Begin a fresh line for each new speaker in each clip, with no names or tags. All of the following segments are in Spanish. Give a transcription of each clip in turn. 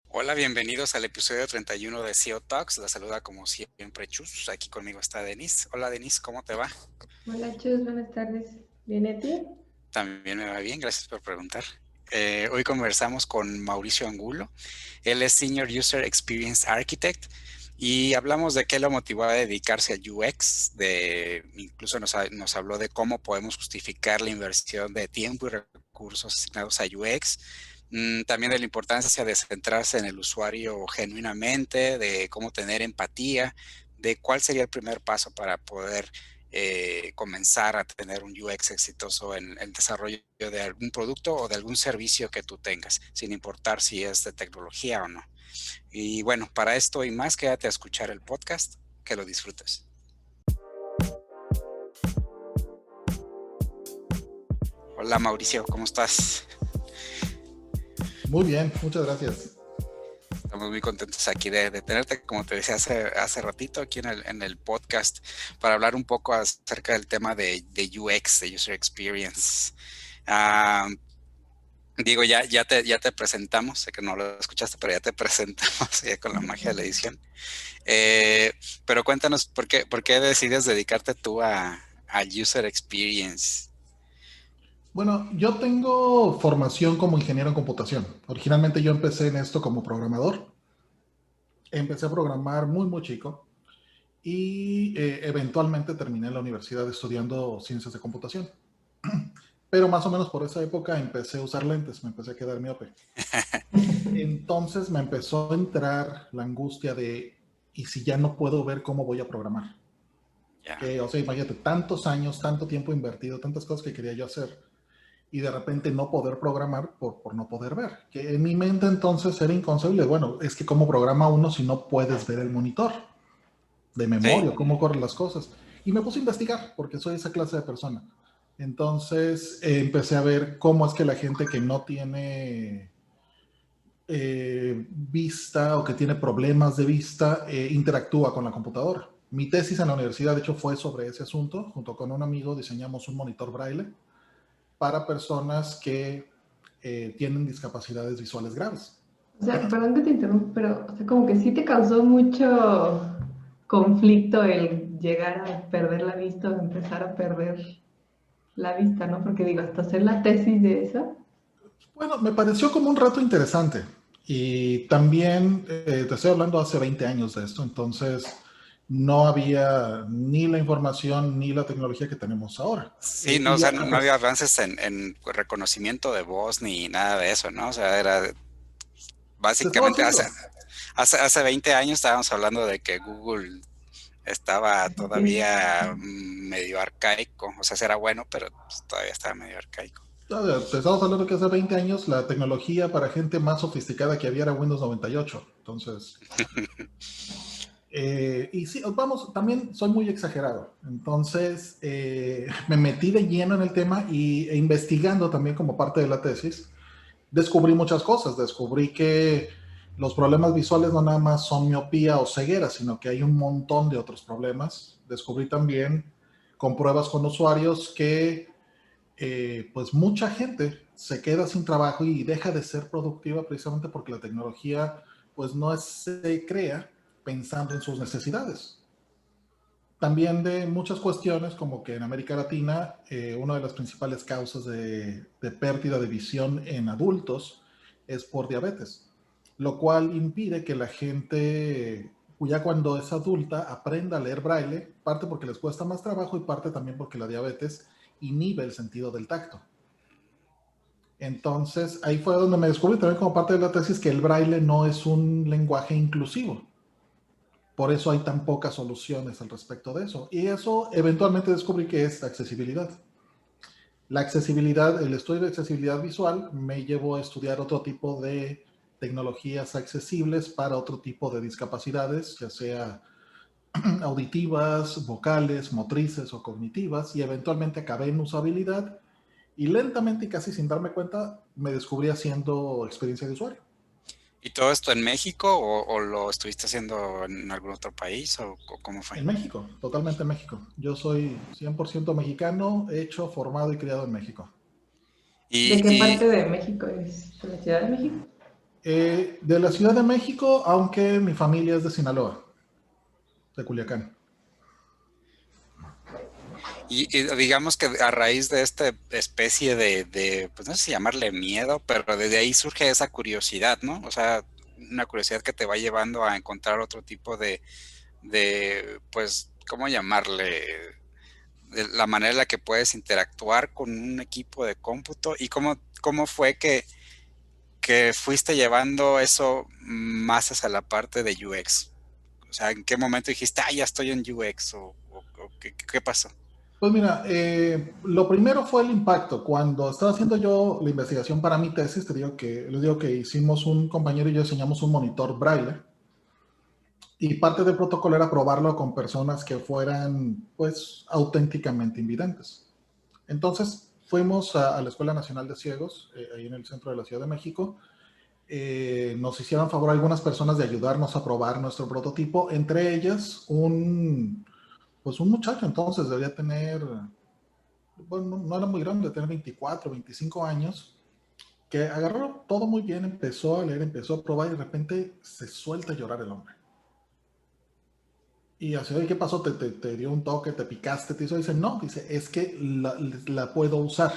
Hola, bienvenidos al episodio 31 de SEO Talks. La saluda como siempre Chus. Aquí conmigo está Denise. Hola Denise, ¿cómo te va?
Hola Chus, buenas tardes. ¿Viene a ti?
También me va bien, gracias por preguntar. Hoy conversamos con Mauricio Angulo. Él es Senior User Experience Architect y hablamos de qué lo motivó a dedicarse al UX. Incluso nos habló de cómo podemos justificar la inversión de tiempo y recursos asignados a UX. También de la importancia de centrarse en el usuario genuinamente, de cómo tener empatía, de cuál sería el primer paso para poder comenzar a tener un UX exitoso en el desarrollo de algún producto o de algún servicio que tú tengas, sin importar si es de tecnología o no. Y bueno, para esto y más, quédate a escuchar el podcast, que lo disfrutes. Hola Mauricio, ¿cómo estás?
Muy bien, muchas gracias.
Estamos muy contentos aquí de tenerte, como te decía hace ratito, aquí en el podcast, para hablar un poco acerca del tema de UX, de User Experience. Ah, Digo, ya te presentamos, sé que no lo escuchaste, pero ya te presentamos ya con la magia de la edición. Eh, pero cuéntanos, por qué decides dedicarte tú al User Experience?
Bueno, yo tengo formación como ingeniero en computación. Originalmente yo empecé en esto como programador. Empecé a programar muy chico y eventualmente terminé en la universidad estudiando ciencias de computación. Pero más o menos por esa época empecé a usar lentes, me empecé a quedar miope. Entonces me empezó a entrar la angustia de, ¿y si ya no puedo ver cómo voy a programar?
Ya,
Que, o sea, imagínate, tantos años, tanto tiempo invertido, tantas cosas que quería yo hacer y de repente no poder programar por no poder ver. Que en mi mente entonces era inconcebible. Bueno, es que cómo programa uno si no puedes ver el monitor de
sí,
memoria, cómo corren las cosas. Y me puse a investigar porque soy esa clase de persona. Entonces empecé a ver cómo es que la gente que no tiene vista o que tiene problemas de vista interactúa con la computadora. Mi tesis en la universidad, de hecho, fue sobre ese asunto. Junto con un amigo diseñamos un monitor braille para personas que tienen discapacidades visuales graves.
O sea, perdón que te interrumpa, pero o sea, como que sí te causó mucho conflicto el llegar a perder la vista o empezar a perder la vista, ¿no? Porque digo, hasta hacer la tesis de eso.
Bueno, me pareció como un reto interesante y también te estoy hablando hace 20 años de esto, entonces no había ni la información ni la tecnología que tenemos ahora.
sí, no, o
Y
sea, no había avances en reconocimiento de voz ni nada de eso, ¿no? O sea, era
se estaba
básicamente
haciendo.
hace 20 años estábamos hablando de que Google estaba
Sí.
todavía medio arcaico, o sea, era bueno, pero pues, todavía estaba medio arcaico.
Te estamos hablando que hace 20 años la tecnología para gente más sofisticada que había era Windows 98. Entonces, y sí, vamos, también soy muy exagerado. Entonces, me metí de lleno en el tema e investigando también como parte de la tesis, descubrí muchas cosas. Descubrí que los problemas visuales no nada más son miopía o ceguera, sino que hay un montón de otros problemas. Descubrí también con pruebas con usuarios que pues mucha gente se queda sin trabajo y deja de ser productiva precisamente porque la tecnología pues no se crea pensando en sus necesidades. También de muchas cuestiones, como que en América Latina, una de las principales causas de pérdida de visión en adultos es por diabetes, lo cual impide que la gente, ya cuando es adulta, aprenda a leer braille, parte porque les cuesta más trabajo y parte también porque la diabetes inhibe el sentido del tacto. Entonces, ahí fue donde me descubrí también como parte de la tesis que el braille no es un lenguaje inclusivo. Por eso hay tan pocas soluciones al respecto de eso. Y eso eventualmente descubrí que es accesibilidad. La accesibilidad, el estudio de accesibilidad visual me llevó a estudiar otro tipo de tecnologías accesibles para otro tipo de discapacidades, ya sea auditivas, vocales, motrices o cognitivas, y eventualmente acabé en usabilidad y lentamente y casi sin darme cuenta me descubrí haciendo experiencia de usuario.
¿Y todo esto en México o lo estuviste haciendo en algún otro país o cómo fue?
En México, totalmente en México. Yo soy 100% mexicano, hecho, formado y criado en México.
Y,
¿De qué
y
parte de México es? ¿De la Ciudad de México?
De la Ciudad de México, aunque mi familia es de Sinaloa, de Culiacán.
y digamos que a raíz de esta especie pues no sé si llamarle miedo, pero desde ahí surge esa curiosidad, ¿no? O sea, una curiosidad que te va llevando a encontrar otro tipo pues, ¿cómo llamarle? De la manera en la que puedes interactuar con un equipo de cómputo y cómo fue que fuiste llevando eso más hacia la parte de UX. O sea, ¿en qué momento dijiste, ya estoy en UX? ¿O qué pasó?
Pues mira, lo primero fue el impacto. Cuando estaba haciendo yo la investigación para mi tesis, les digo que hicimos un compañero y yo diseñamos un monitor braille y parte del protocolo era probarlo con personas que fueran pues auténticamente invidentes. Entonces fuimos a la Escuela Nacional de Ciegos, ahí en el centro de la Ciudad de México. Nos hicieron favor algunas personas de ayudarnos a probar nuestro prototipo, entre ellas pues un muchacho entonces debía tener, bueno, no era muy grande, tener 24, 25 años, que agarró todo muy bien, empezó a leer, empezó a probar y de repente se suelta a llorar el hombre. Y así, ¿qué pasó? ¿Te dio un toque, te picaste, te hizo? Dice, no, dice, es que la puedo usar.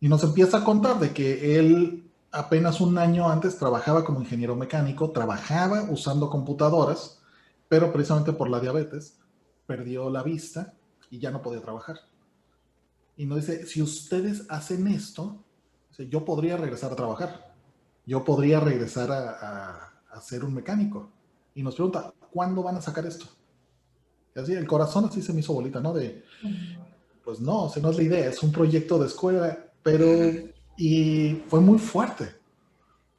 Y nos empieza a contar de que él apenas un año antes trabajaba como ingeniero mecánico, trabajaba usando computadoras, pero precisamente por la diabetes perdió la vista y ya no podía trabajar. Y nos dice, si ustedes hacen esto, yo podría regresar a trabajar, yo podría regresar a ser un mecánico. Y nos pregunta, ¿cuándo van a sacar esto? Y así el corazón así se me hizo bolita, ¿no? Pues no, o sea, no es la idea, es un proyecto de escuela, pero y fue muy fuerte,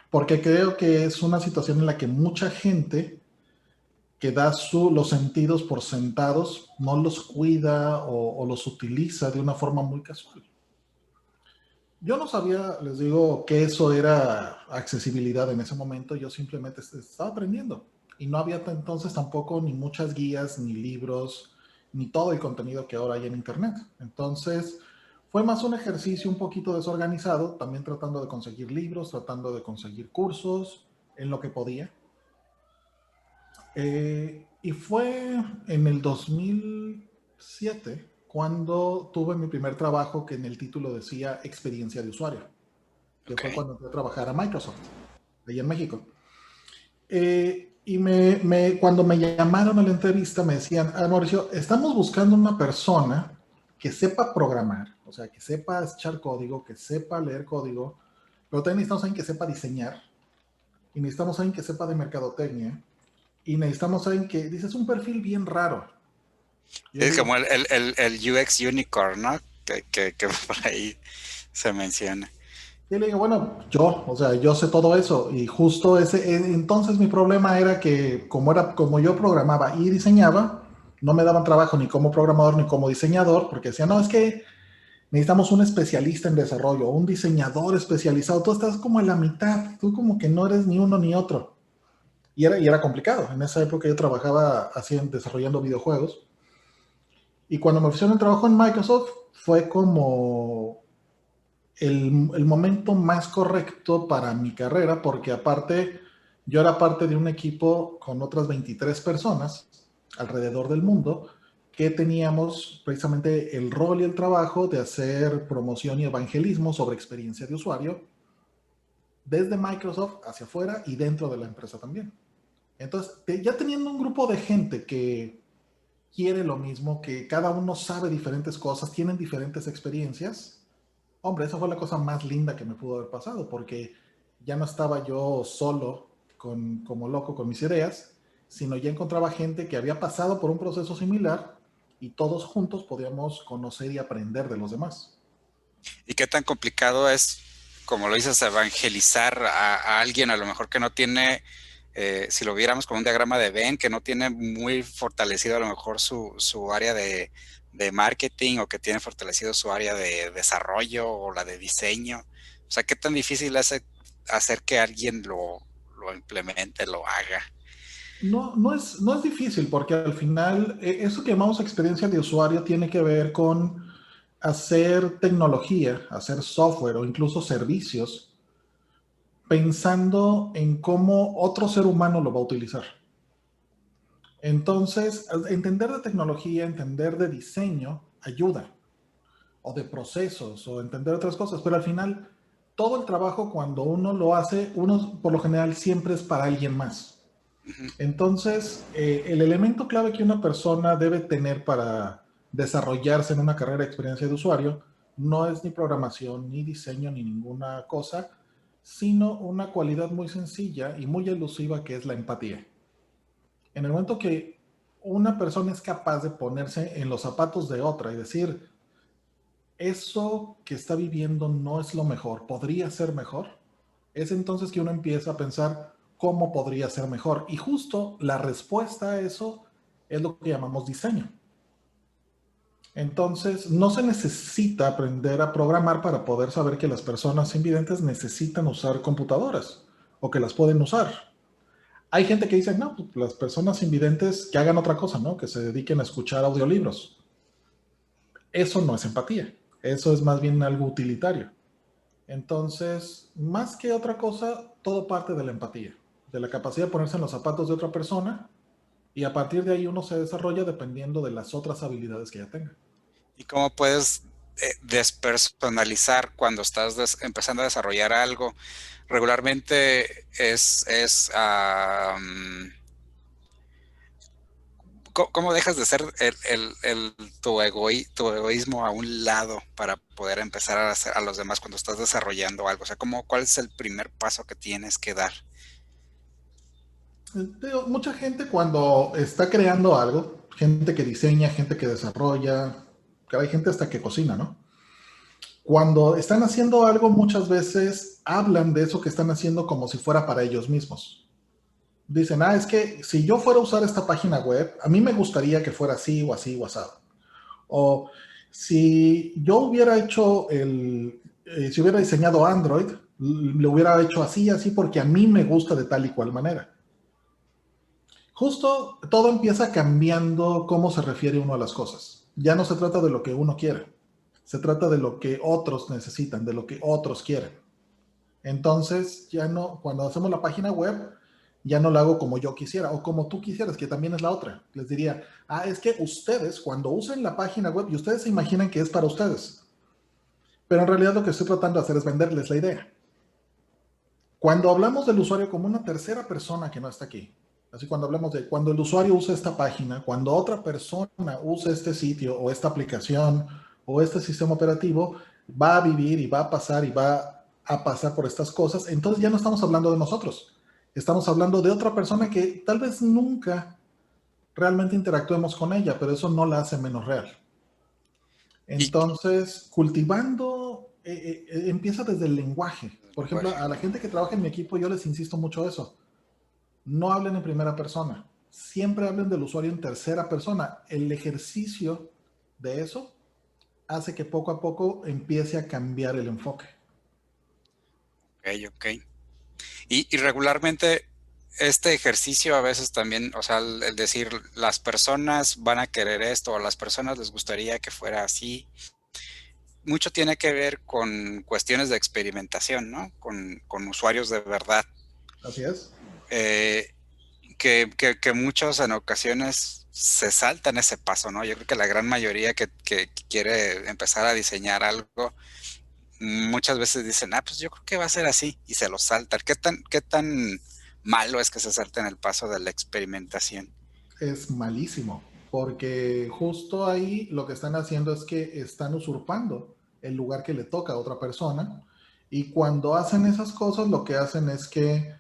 porque creo que es una situación en la que mucha gente que da los sentidos por sentados no los cuida o los utiliza de una forma muy casual. Yo no sabía, les digo, que eso era accesibilidad en ese momento, yo simplemente estaba aprendiendo y no había entonces tampoco ni muchas guías, ni libros, ni todo el contenido que ahora hay en Internet. Entonces, fue más un ejercicio un poquito desorganizado, también tratando de conseguir libros, tratando de conseguir cursos en lo que podía. Y fue en el 2007 cuando tuve mi primer trabajo que en el título decía experiencia de usuario, que fue
Ok.
cuando entré a trabajar a Microsoft, allá en México. Y cuando me llamaron a la entrevista me decían, Mauricio, estamos buscando una persona que sepa programar, o sea, que sepa echar código, que sepa leer código, pero también necesitamos alguien que sepa diseñar, y necesitamos alguien que sepa de mercadotecnia, y necesitamos alguien que, dices, un perfil bien raro. Yo
Es como
digo,
el UX Unicorn, ¿no? Que por ahí se menciona.
y le digo, bueno, o sea, yo sé todo eso y justo entonces mi problema era que como yo programaba y diseñaba, no me daban trabajo ni como programador ni como diseñador, porque decían, no, es que necesitamos un especialista en desarrollo, un diseñador especializado, tú estás como en la mitad, tú como que no eres ni uno ni otro. Y era complicado, en esa época yo trabajaba desarrollando videojuegos y cuando me ofrecieron el trabajo en Microsoft fue como el momento más correcto para mi carrera, porque aparte yo era parte de un equipo con otras 23 personas alrededor del mundo que teníamos precisamente el rol y el trabajo de hacer promoción y evangelismo sobre experiencia de usuario desde Microsoft hacia afuera y dentro de la empresa también. Entonces, ya teniendo un grupo de gente que quiere lo mismo, que cada uno sabe diferentes cosas, tienen diferentes experiencias, hombre, esa fue la cosa más linda que me pudo haber pasado, porque ya no estaba yo solo como loco con mis ideas, sino ya encontraba gente que había pasado por un proceso similar y todos juntos podíamos conocer y aprender de los demás.
¿Y qué tan complicado es, como lo dices, evangelizar a alguien a lo mejor que no tiene, si lo viéramos como un diagrama de Venn, que no tiene muy fortalecido a lo mejor su área de marketing o que tiene fortalecido su área de desarrollo o la de diseño? O sea, ¿qué tan difícil es hacer que alguien lo implemente, lo haga?
No es difícil porque al final eso que llamamos experiencia de usuario tiene que ver con hacer tecnología, hacer software o incluso servicios pensando en cómo otro ser humano lo va a utilizar. Entonces, entender de tecnología, entender de diseño ayuda, o de procesos, o entender otras cosas, pero al final, todo el trabajo cuando uno lo hace, uno por lo general siempre es para alguien más. Entonces, el elemento clave que una persona debe tener para desarrollarse en una carrera de experiencia de usuario no es ni programación, ni diseño, ni ninguna cosa, sino una cualidad muy sencilla y muy elusiva que es la empatía. En el momento que una persona es capaz de ponerse en los zapatos de otra y decir, eso que está viviendo no es lo mejor, podría ser mejor, es entonces que uno empieza a pensar cómo podría ser mejor. Y justo la respuesta a eso es lo que llamamos diseño. Entonces, no se necesita aprender a programar para poder saber que las personas invidentes necesitan usar computadoras o que las pueden usar. Hay gente que dice, no, pues las personas invidentes que hagan otra cosa, ¿no? Que se dediquen a escuchar audiolibros. Eso no es empatía. Eso es más bien algo utilitario. Entonces, más que otra cosa, todo parte de la empatía, de la capacidad de ponerse en los zapatos de otra persona y a partir de ahí uno se desarrolla dependiendo de las otras habilidades que ya tenga.
¿Y cómo puedes despersonalizar cuando estás empezando a desarrollar algo? Regularmente ¿cómo dejas de ser tu egoísmo a un lado para poder empezar a hacer a los demás cuando estás desarrollando algo? O sea, ¿cuál es el primer paso que tienes que dar?
Mucha gente cuando está creando algo, gente que diseña, gente que desarrolla, hay gente hasta que cocina, ¿no? Cuando están haciendo algo, muchas veces hablan de eso que están haciendo como si fuera para ellos mismos. Dicen, es que si yo fuera a usar esta página web, a mí me gustaría que fuera así o así o asado. O si yo hubiera hecho si hubiera diseñado Android, lo hubiera hecho así, así, porque a mí me gusta de tal y cual manera. Justo todo empieza cambiando cómo se refiere uno a las cosas. Ya no se trata de lo que uno quiere, se trata de lo que otros necesitan, de lo que otros quieren. Entonces, ya no, cuando hacemos la página web, ya no la hago como yo quisiera o como tú quisieras, que también es la otra. Les diría, es que ustedes, cuando usen la página web, y ustedes se imaginan que es para ustedes, pero en realidad lo que estoy tratando de hacer es venderles la idea. Cuando hablamos del usuario como una tercera persona que no está aquí, así cuando hablamos de cuando el usuario usa esta página, cuando otra persona usa este sitio o esta aplicación o este sistema operativo, va a vivir y va a pasar y va a pasar por estas cosas, entonces ya no estamos hablando de nosotros, estamos hablando de otra persona que tal vez nunca realmente interactuemos con ella, pero eso no la hace menos real.
Y,
Entonces, cultivando, empieza desde el lenguaje. Por ejemplo, a la gente que trabaja en mi equipo, yo les insisto mucho eso. No hablen en primera persona. Siempre hablen del usuario en tercera persona. El ejercicio de eso hace que poco a poco empiece a cambiar el enfoque.
ok. Y regularmente este ejercicio a veces también, o sea, el decir las personas van a querer esto o a las personas les gustaría que fuera así, mucho tiene que ver con cuestiones de experimentación, ¿no? Con usuarios de verdad.
Así es.
Que muchos en ocasiones se saltan ese paso, ¿no? Yo creo que la gran mayoría que quiere empezar a diseñar algo, muchas veces dicen, pues yo creo que va a ser así, y se lo saltan. ¿Qué tan malo es que se salten el paso de la experimentación?
Es malísimo, porque justo ahí lo que están haciendo es que están usurpando el lugar que le toca a otra persona, y cuando hacen esas cosas lo que hacen es que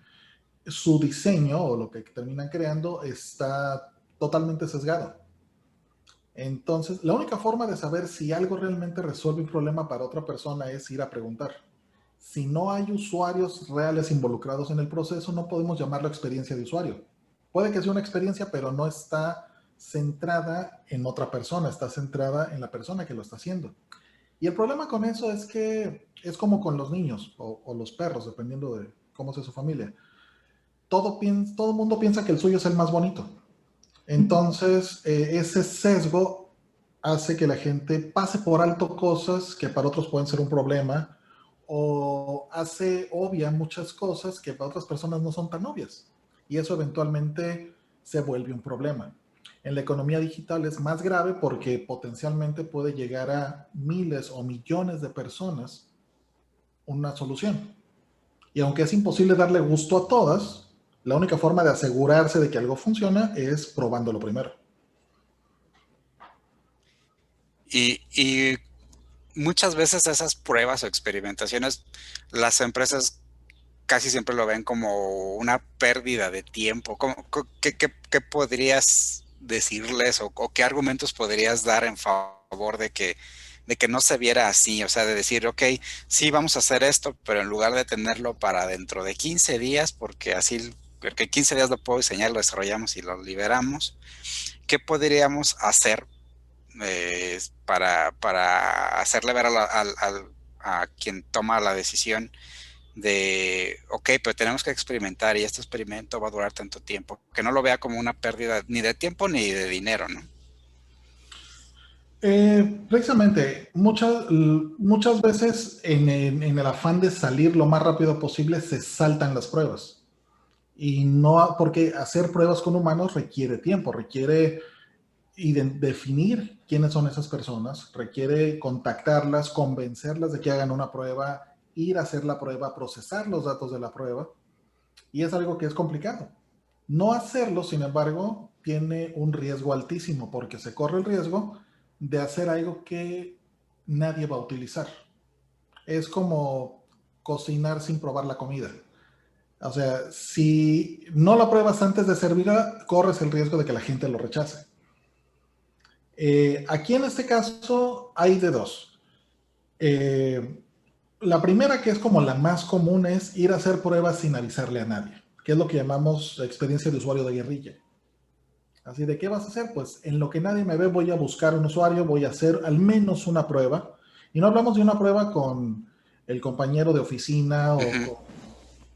su diseño o lo que terminan creando está totalmente sesgado. Entonces, la única forma de saber si algo realmente resuelve un problema para otra persona es ir a preguntar. Si no hay usuarios reales involucrados en el proceso, no podemos llamarlo experiencia de usuario. Puede que sea una experiencia, pero no está centrada en otra persona, está centrada en la persona que lo está haciendo. Y el problema con eso es que es como con los niños o los perros, dependiendo de cómo sea su familia. Todo el mundo piensa que el suyo es el más bonito. Entonces, ese sesgo hace que la gente pase por alto cosas que para otros pueden ser un problema, o hace obvia muchas cosas que para otras personas no son tan obvias. Y eso eventualmente se vuelve un problema. En la economía digital es más grave porque potencialmente puede llegar a miles o millones de personas una solución. Y aunque es imposible darle gusto a todas, la única forma de asegurarse de que algo funciona es probándolo primero.
Y muchas veces esas pruebas o experimentaciones, las empresas casi siempre lo ven como una pérdida de tiempo. ¿Qué podrías decirles o qué argumentos podrías dar en favor de que no se viera así? O sea, de decir, ok, sí, vamos a hacer esto, pero en lugar de tenerlo para dentro de 15 días, porque 15 días lo puedo diseñar, lo desarrollamos y lo liberamos, ¿qué podríamos hacer para hacerle ver a quien toma la decisión de, ok, pero tenemos que experimentar y este experimento va a durar tanto tiempo, que no lo vea como una pérdida ni de tiempo ni de dinero, ¿no?
Precisamente, muchas veces en el afán de salir lo más rápido posible se saltan las pruebas. Y no, porque hacer pruebas con humanos requiere tiempo, requiere definir quiénes son esas personas, requiere contactarlas, convencerlas de que hagan una prueba, ir a hacer la prueba, procesar los datos de la prueba, y es algo que es complicado. No hacerlo, sin embargo, tiene un riesgo altísimo porque se corre el riesgo de hacer algo que nadie va a utilizar. Es como cocinar sin probar la comida. O sea, si no la pruebas antes de servirla, corres el riesgo de que la gente lo rechace. Aquí en este caso hay de dos. La primera, que es como la más común, es ir a hacer pruebas sin avisarle a nadie, que es lo que llamamos experiencia de usuario de guerrilla. Así de, ¿qué vas a hacer? Pues en lo que nadie me ve voy a buscar un usuario, voy a hacer al menos una prueba. Y no hablamos de una prueba con el compañero de oficina o con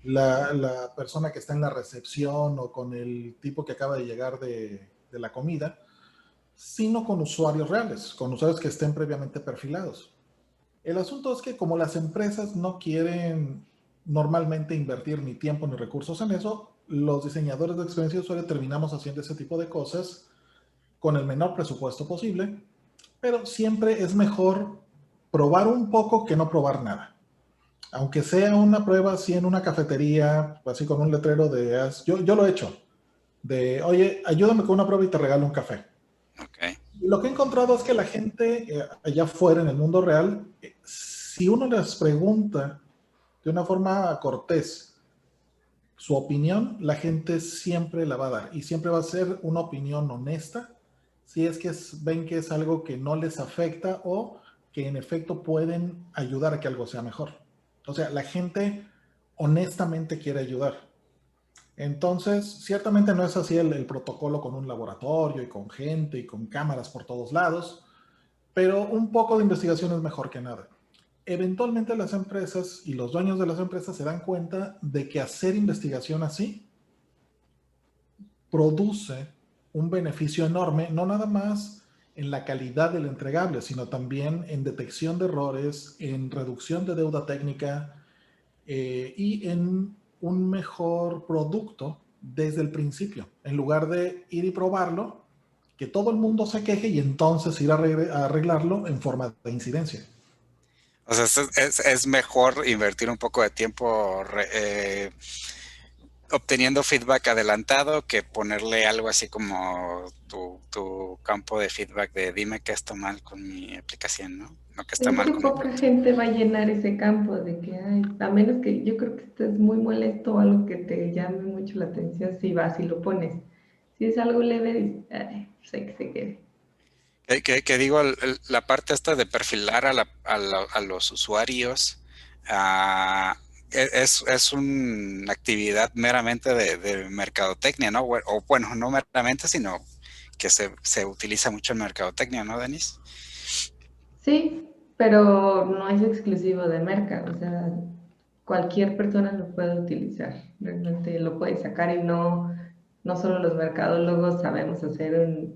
la persona que está en la recepción o con el tipo que acaba de llegar de la comida, sino con usuarios reales, con usuarios que estén previamente perfilados. El asunto es que como las empresas no quieren normalmente invertir ni tiempo ni recursos en eso, los diseñadores de experiencia de usuario terminamos haciendo ese tipo de cosas con el menor presupuesto posible, pero siempre es mejor probar un poco que no probar nada. Aunque sea una prueba así en una cafetería, así con un letrero de... Yo lo he hecho, de, oye, ayúdame con una prueba y te regalo un café.
Okay.
Lo que he encontrado es que la gente allá afuera en el mundo real, si uno les pregunta de una forma cortés su opinión, la gente siempre la va a dar y siempre va a ser una opinión honesta si es que ven que es algo que no les afecta o que en efecto pueden ayudar a que algo sea mejor. O sea, la gente honestamente quiere ayudar. Entonces, ciertamente no es así el protocolo con un laboratorio y con gente y con cámaras por todos lados, pero un poco de investigación es mejor que nada. Eventualmente las empresas y los dueños de las empresas se dan cuenta de que hacer investigación así produce un beneficio enorme, no nada más en la calidad del entregable, sino también en detección de errores, en reducción de deuda técnica y en un mejor producto desde el principio, en lugar de ir y probarlo, que todo el mundo se queje y entonces ir a arreglarlo en forma de incidencia.
O sea, es mejor invertir un poco de tiempo obteniendo feedback adelantado que ponerle algo así como tu campo de feedback de dime qué está mal con mi aplicación, ¿no? No que está
Es
mal
que
con mi
poca
producto.
gente va a llenar ese campo de que, ay, a menos que yo creo que estés muy molesto o algo que te llame mucho la atención, si vas y lo pones. Si es algo leve, dices, ay, pues hay que se quede.
Que digo, la parte esta de perfilar a los usuarios es una actividad meramente de mercadotecnia, ¿no? O bueno, no meramente, sino que se utiliza mucho en mercadotecnia, ¿no, Denis?
Sí, pero no es exclusivo de Merca, o sea, cualquier persona lo puede utilizar, realmente lo puede sacar y no, no solo los mercadólogos sabemos hacer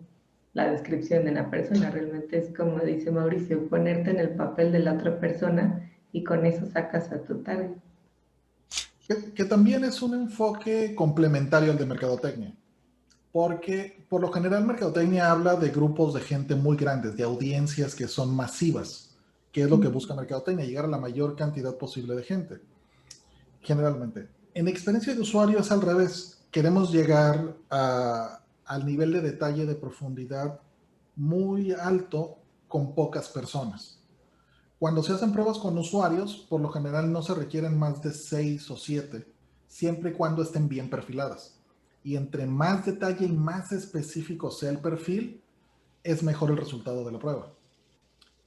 la descripción de la persona, realmente es como dice Mauricio, ponerte en el papel de la otra persona y con eso sacas a tu target.
Que también es un enfoque complementario al de mercadotecnia, porque por lo general mercadotecnia habla de grupos de gente muy grandes, de audiencias que son masivas, que es lo que busca mercadotecnia, llegar a la mayor cantidad posible de gente, generalmente. En experiencia de usuario es al revés, queremos llegar al nivel de detalle, de profundidad muy alto con pocas personas. Cuando se hacen pruebas con usuarios, por lo general no se requieren más de 6 o 7, siempre y cuando estén bien perfiladas. Y entre más detalle y más específico sea el perfil, es mejor el resultado de la prueba.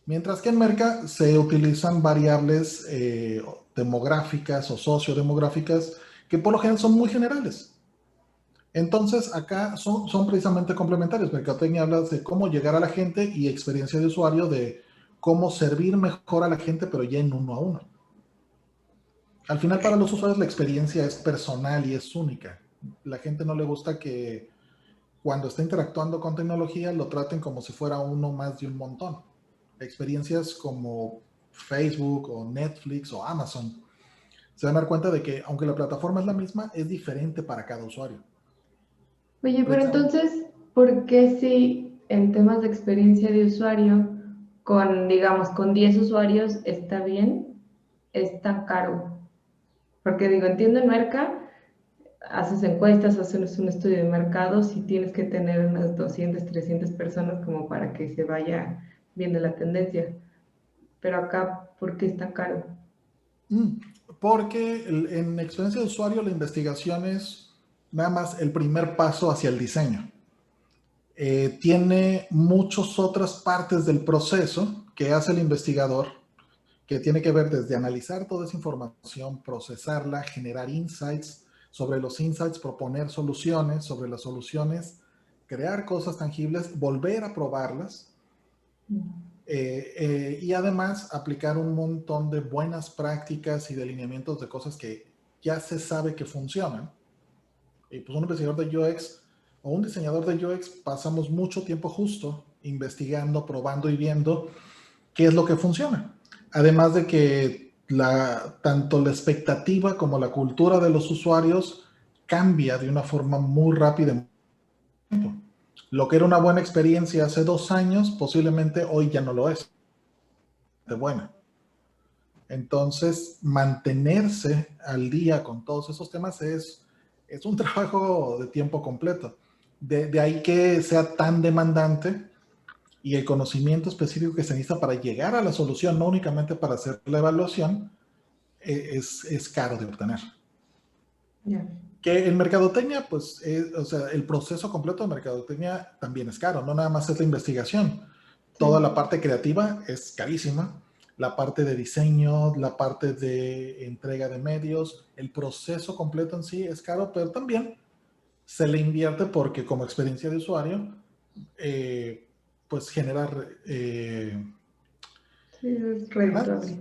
Mientras que en Merca se utilizan variables demográficas o sociodemográficas que por lo general son muy generales. Entonces acá son precisamente complementarios. Mercadotecnia habla de cómo llegar a la gente y experiencia de usuario de cómo servir mejor a la gente, pero ya en uno a uno. Al final para los usuarios la experiencia es personal y es única. La gente no le gusta que cuando está interactuando con tecnología lo traten como si fuera uno más de un montón. Experiencias como Facebook o Netflix o Amazon se van a dar cuenta de que aunque la plataforma es la misma, es diferente para cada usuario.
Oye, pero entonces, ¿por qué si en temas de experiencia de usuario, con, digamos, con 10 usuarios está bien, es tan caro? Porque digo, entiendo en Merca, haces encuestas, haces un estudio de mercados y tienes que tener unas 200, 300 personas como para que se vaya viendo la tendencia. Pero acá, ¿por qué es tan caro?
Porque en experiencia de usuario la investigación es nada más el primer paso hacia el diseño. Tiene muchas otras partes del proceso que hace el investigador, que tiene que ver desde analizar toda esa información, procesarla, generar insights, sobre los insights proponer soluciones, sobre las soluciones crear cosas tangibles, volver a probarlas y además aplicar un montón de buenas prácticas y de lineamientos de cosas que ya se sabe que funcionan. Y pues un investigador de UX o un diseñador de UX pasamos mucho tiempo justo investigando, probando y viendo qué es lo que funciona. Además de que tanto la expectativa como la cultura de los usuarios cambia de una forma muy rápida. Lo que era una buena experiencia hace 2 años, posiblemente hoy ya no lo es de buena. Entonces, mantenerse al día con todos esos temas es un trabajo de tiempo completo. De ahí que sea tan demandante y el conocimiento específico que se necesita para llegar a la solución, no únicamente para hacer la evaluación, es caro de obtener.
Yeah.
Que en mercadotecnia, pues, o sea, el proceso completo de mercadotecnia también es caro, no nada más es la investigación. Sí. Toda la parte creativa es carísima, la parte de diseño, la parte de entrega de medios, el proceso completo en sí es caro, pero también se le invierte porque como experiencia de usuario, pues generar...
sí, es redituable.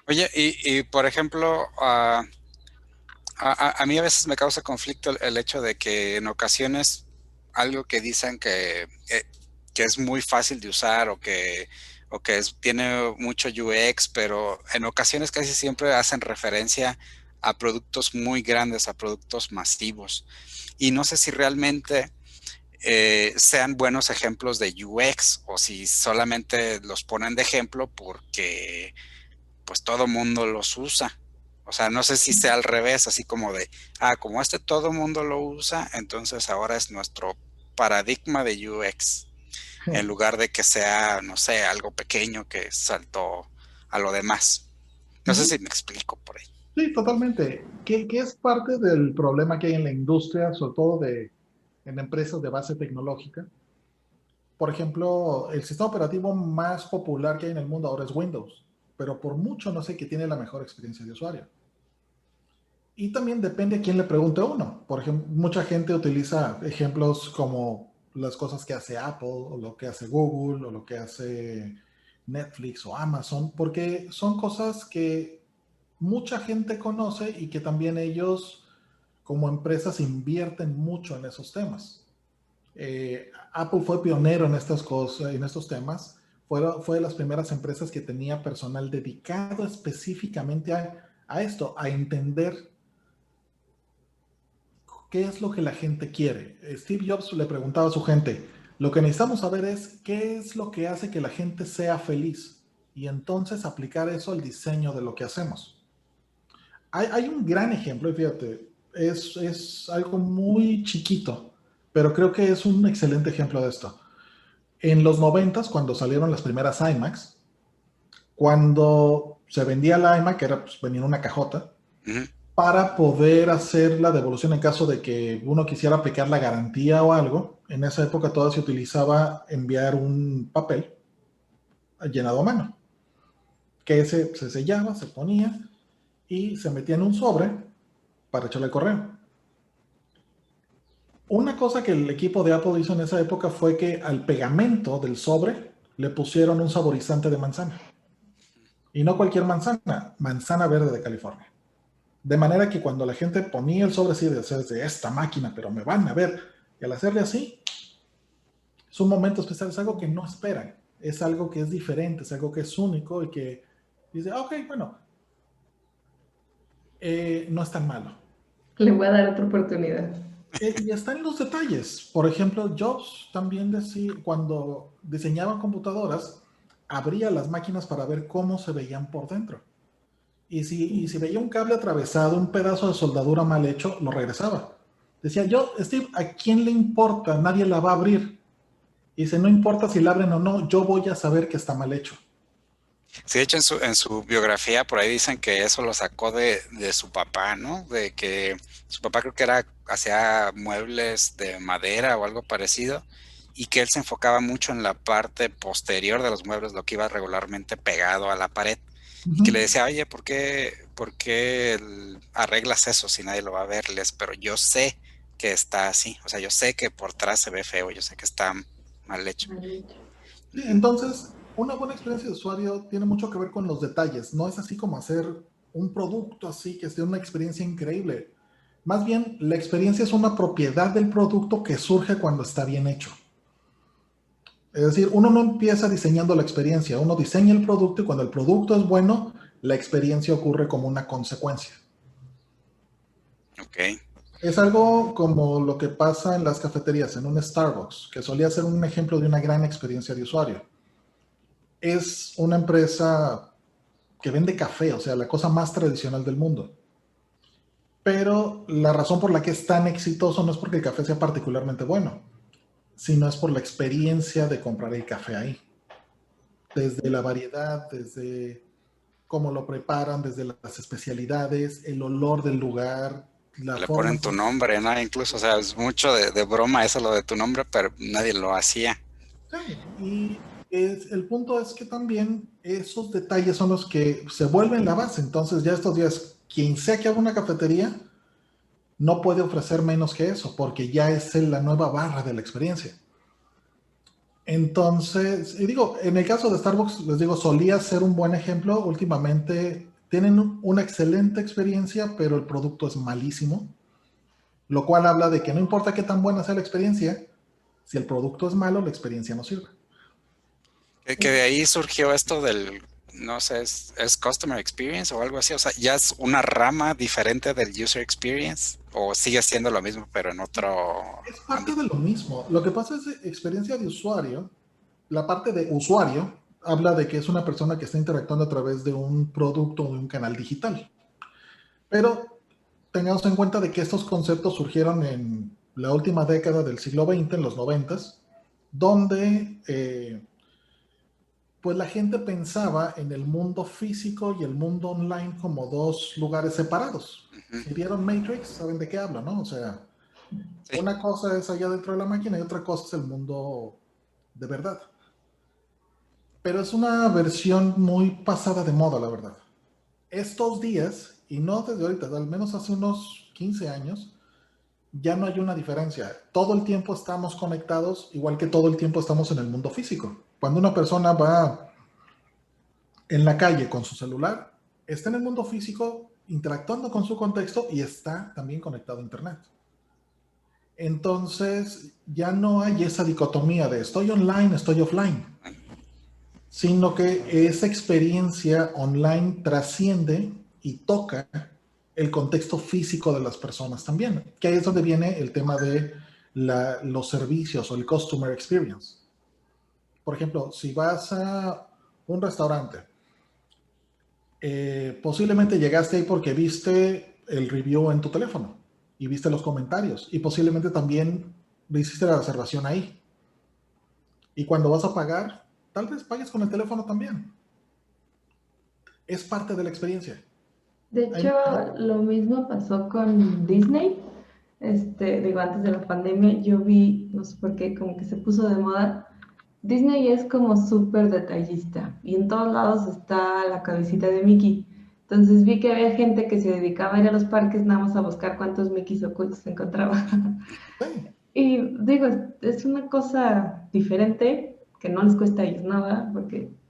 Oye, y por ejemplo, a mí a veces me causa conflicto el hecho de que en ocasiones algo que dicen que es muy fácil de usar o que tiene mucho UX, pero en ocasiones casi siempre hacen referencia a productos muy grandes, a productos masivos. Y no sé si realmente sean buenos ejemplos de UX o si solamente los ponen de ejemplo porque pues todo mundo los usa. O sea, no sé si sea al revés, así como de, como todo mundo lo usa, entonces ahora es nuestro paradigma de UX, en lugar de que sea, no sé, algo pequeño que saltó a lo demás. No sé si me explico por ahí.
Sí, totalmente. Que es parte del problema que hay en la industria, sobre todo en empresas de base tecnológica. Por ejemplo, el sistema operativo más popular que hay en el mundo ahora es Windows, pero por mucho no sé que tiene la mejor experiencia de usuario. Y también depende a quién le pregunte a uno. Por ejemplo, mucha gente utiliza ejemplos como las cosas que hace Apple, o lo que hace Google, o lo que hace Netflix o Amazon, porque son cosas que mucha gente conoce y que también ellos como empresas invierten mucho en esos temas. Apple fue pionero en estas cosas, en estos temas. Fue de las primeras empresas que tenía personal dedicado específicamente a esto, a entender qué es lo que la gente quiere. Steve Jobs le preguntaba a su gente, lo que necesitamos saber es qué es lo que hace que la gente sea feliz y entonces aplicar eso al diseño de lo que hacemos. Hay un gran ejemplo, y fíjate, es algo muy chiquito, pero creo que es un excelente ejemplo de esto. En los 90, cuando salieron las primeras iMacs, cuando se vendía la iMac, que era, pues, venía en una cajota, para poder hacer la devolución en caso de que uno quisiera aplicar la garantía o algo. En esa época todavía se utilizaba enviar un papel llenado a mano, que ese se sellaba, se ponía y se metía en un sobre para echarle el correo. Una cosa que el equipo de Apple hizo en esa época fue que al pegamento del sobre le pusieron un saborizante de manzana. Y no cualquier manzana, manzana verde de California. De manera que cuando la gente ponía el sobre así de hacer de esta máquina, pero me van a ver, y al hacerle así, es un momento especial, es algo que no esperan, es algo que es diferente, es algo que es único y que dice, ok, bueno, no es tan malo.
Le voy a dar otra oportunidad.
Y está en los detalles. Por ejemplo, Jobs también decía, cuando diseñaba computadoras, abría las máquinas para ver cómo se veían por dentro. Y si veía un cable atravesado, un pedazo de soldadura mal hecho, lo regresaba. Decía, yo, Steve, ¿a quién le importa? Nadie la va a abrir. Y dice, no importa si la abren o no, yo voy a saber que está mal hecho.
Sí, de hecho en su biografía por ahí dicen que eso lo sacó de su papá, ¿no? De que su papá creo que hacía muebles de madera o algo parecido y que él se enfocaba mucho en la parte posterior de los muebles, lo que iba regularmente pegado a la pared. Y que le decía, oye, por qué arreglas eso si nadie lo va a verles? Pero yo sé que está así, o sea, yo sé que por atrás se ve feo, yo sé que está mal hecho.
Sí, entonces, una buena experiencia de usuario tiene mucho que ver con los detalles. No es así como hacer un producto así que sea una experiencia increíble. Más bien, la experiencia es una propiedad del producto que surge cuando está bien hecho. Es decir, uno no empieza diseñando la experiencia, uno diseña el producto y cuando el producto es bueno, la experiencia ocurre como una consecuencia.
Ok.
Es algo como lo que pasa en las cafeterías, en un Starbucks, que solía ser un ejemplo de una gran experiencia de usuario. Es una empresa que vende café, o sea, la cosa más tradicional del mundo. Pero la razón por la que es tan exitoso no es porque el café sea particularmente bueno, sino es por la experiencia de comprar el café ahí. Desde la variedad, desde cómo lo preparan, desde las especialidades, el olor del lugar, la
Le
forma.
ponen tu nombre, ¿no? Incluso, o sea, es mucho de broma eso lo de tu nombre, pero nadie lo hacía.
Sí, y el punto es que también esos detalles son los que se vuelven la base. Entonces ya estos días, quien sea que haga una cafetería, no puede ofrecer menos que eso, porque ya es la nueva barra de la experiencia. Entonces, y digo, en el caso de Starbucks, les digo, solía ser un buen ejemplo. Últimamente tienen una excelente experiencia, pero el producto es malísimo, lo cual habla de que no importa qué tan buena sea la experiencia, si el producto es malo, la experiencia no sirve.
Que de ahí surgió esto del, no sé, es Customer Experience o algo así, o sea, ya es una rama diferente del User Experience o sigue siendo lo mismo, pero en otro
Es parte de
ámbito.
lo mismo. Lo que pasa es experiencia de usuario. La parte de usuario habla de que es una persona que está interactuando a través de un producto o de un canal digital. Pero tengamos en cuenta de que estos conceptos surgieron en la última década del siglo XX, en los 90, donde pues la gente pensaba en el mundo físico y el mundo online como dos lugares separados.
Ujú.
Si vieron Matrix, saben de qué hablo, ¿no? O sea,
Sí.
una cosa es allá dentro de la máquina y otra cosa es el mundo de verdad. Pero es una versión muy pasada de moda, la verdad. Estos días, y no desde ahorita, al menos hace unos 15 años, ya no hay una diferencia. Todo el tiempo estamos conectados, igual que todo el tiempo estamos en el mundo físico. Cuando una persona va en la calle con su celular, está en el mundo físico interactuando con su contexto y está también conectado a Internet. Entonces, ya no hay esa dicotomía de estoy online, estoy offline, sino que esa experiencia online trasciende y toca el contexto físico de las personas también, que ahí es donde viene el tema de los servicios o el customer experience. Por ejemplo, si vas a un restaurante, posiblemente llegaste ahí porque viste el review en tu teléfono y viste los comentarios y posiblemente también hiciste la reservación ahí. Y cuando vas a pagar, tal vez pagues con el teléfono también. Es parte de la experiencia.
De hecho, lo mismo pasó con Disney. Digo, antes de la pandemia, yo vi, no sé por qué, como que se puso de moda. Disney es como súper detallista y en todos lados está la cabecita de Mickey. Entonces vi que había gente que se dedicaba a ir a los parques nada más a buscar cuántos Mickeys ocultos se encontraba.
Sí.
Y digo, es una cosa diferente que no les cuesta a ellos nada,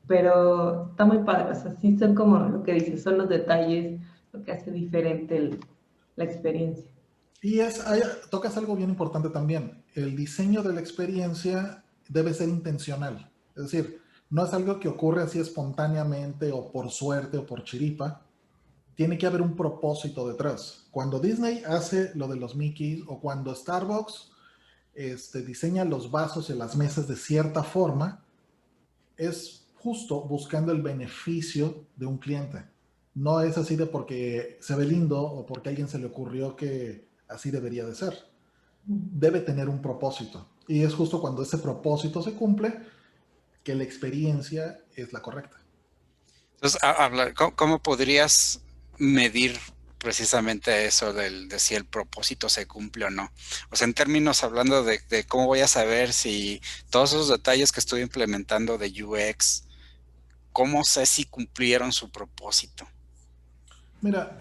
pero está muy padre. O sea, sí son como lo que dices, son los detalles lo que hace diferente la experiencia.
Y tocas algo bien importante también. El diseño de la experiencia debe ser intencional. Es decir, no es algo que ocurre así espontáneamente o por suerte o por chiripa. Tiene que haber un propósito detrás. Cuando Disney hace lo de los Mickey o cuando Starbucks diseña los vasos y las mesas de cierta forma, es justo buscando el beneficio de un cliente. No es así de porque se ve lindo o porque a alguien se le ocurrió que así debería de ser. Debe tener un propósito. Y es justo cuando ese propósito se cumple que la experiencia es la correcta.
Entonces, ¿cómo podrías medir precisamente eso de si el propósito se cumple o no? O sea, en términos hablando de cómo voy a saber si todos esos detalles que estoy implementando de UX, ¿cómo sé si cumplieron su propósito?
Mira,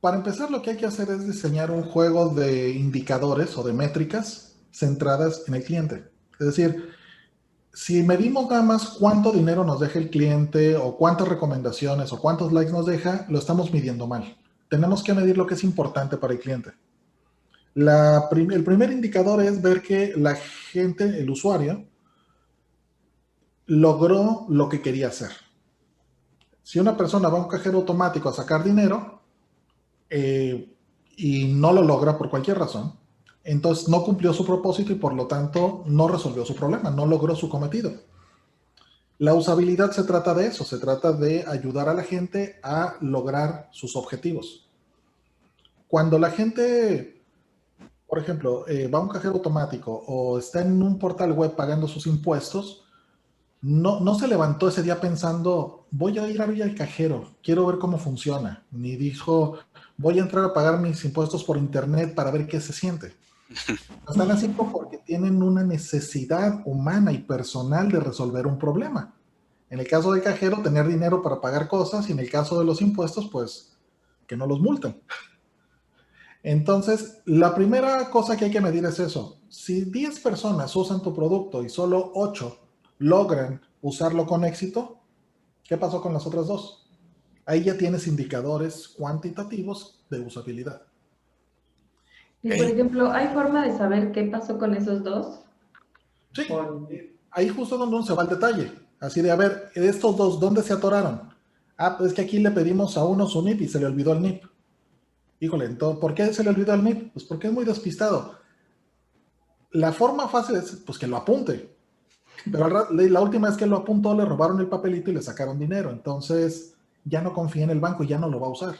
para empezar lo que hay que hacer es diseñar un juego de indicadores o de métricas centradas en el cliente. Es decir, si medimos nada más cuánto dinero nos deja el cliente o cuántas recomendaciones o cuántos likes nos deja, lo estamos midiendo mal. Tenemos que medir lo que es importante para el cliente. El primer indicador es ver que la gente, el usuario, logró lo que quería hacer. Si una persona va a un cajero automático a sacar dinero y no lo logra por cualquier razón, entonces no cumplió su propósito y por lo tanto no resolvió su problema, no logró su cometido. La usabilidad se trata de eso, se trata de ayudar a la gente a lograr sus objetivos. Cuando la gente, por ejemplo, va a un cajero automático o está en un portal web pagando sus impuestos, no se levantó ese día pensando, voy a ir a abrir el cajero, quiero ver cómo funciona. Ni dijo, voy a entrar a pagar mis impuestos por internet para ver qué se siente. Lo están haciendo porque tienen una necesidad humana y personal de resolver un problema. En el caso del cajero, tener dinero para pagar cosas, y en el caso de los impuestos, pues que no los multen. Entonces, la primera cosa que hay que medir es eso. Si 10 personas usan tu producto y solo 8 logran usarlo con éxito, ¿qué pasó con las otras 2? Ahí ya tienes indicadores cuantitativos de usabilidad.
Y por ejemplo, ¿hay forma de saber qué pasó con esos dos?
Sí, ahí justo donde uno se va al detalle. Así de, a ver, estos dos, ¿dónde se atoraron? Ah, pues es que aquí le pedimos a uno su NIP y se le olvidó el NIP. Híjole, entonces, ¿por qué se le olvidó el NIP? Pues porque es muy despistado. La forma fácil es pues que lo apunte. Pero la última vez que lo apuntó le robaron el papelito y le sacaron dinero. Entonces ya no confía en el banco y ya no lo va a usar.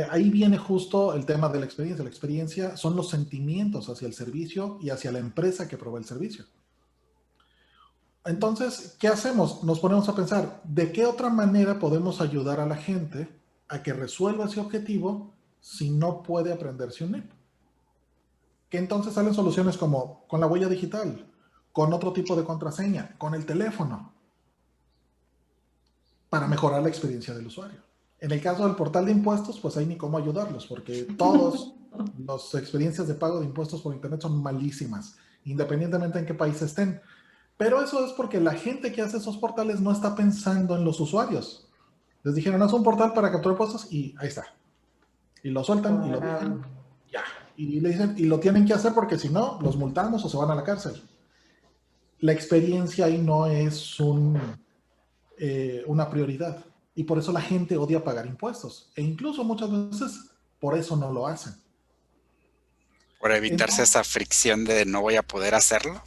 Ahí viene justo el tema de la experiencia. La experiencia son los sentimientos hacia el servicio y hacia la empresa que provee el servicio. Entonces, ¿qué hacemos? Nos ponemos a pensar, ¿de qué otra manera podemos ayudar a la gente a que resuelva ese objetivo si no puede aprenderse un NIP? Que entonces salen soluciones como con la huella digital, con otro tipo de contraseña, con el teléfono, para mejorar la experiencia del usuario. En el caso del portal de impuestos, pues hay ni cómo ayudarlos, porque todas las experiencias de pago de impuestos por internet son malísimas, independientemente en qué país estén. Pero eso es porque la gente que hace esos portales no está pensando en los usuarios. Les dijeron, haz un portal para capturar impuestos y ahí está. Y lo sueltan y lo dejan. Ya. Y le dicen, y lo tienen que hacer porque si no, los multamos o se van a la cárcel. La experiencia ahí no es una prioridad. Y por eso la gente odia pagar impuestos. E incluso muchas veces por eso no lo hacen.
Por evitarse
Entonces,
esa fricción de no voy a poder hacerlo.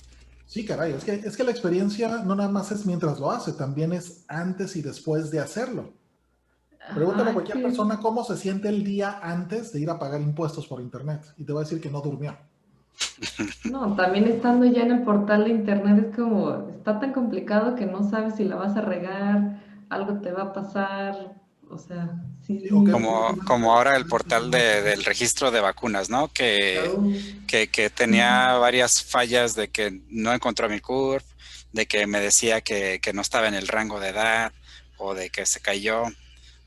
sí, caray, es que la experiencia no nada más es mientras lo hace, también es antes y después de hacerlo. Pregúntale a
Ajá, es
cualquier
que
persona cómo se siente el día antes de ir a pagar impuestos por internet y te va a decir que no durmió.
no, también estando ya en el portal de internet es como, está tan complicado que no sabes si la vas a regar, algo te va a pasar, o sea, sí,
Sí, o qué,
sí,
Como ahora el portal del registro de vacunas, ¿no?
uf,
Que tenía varias fallas de que no encontró mi CURP, de que me decía que no estaba en el rango de edad o de que se cayó.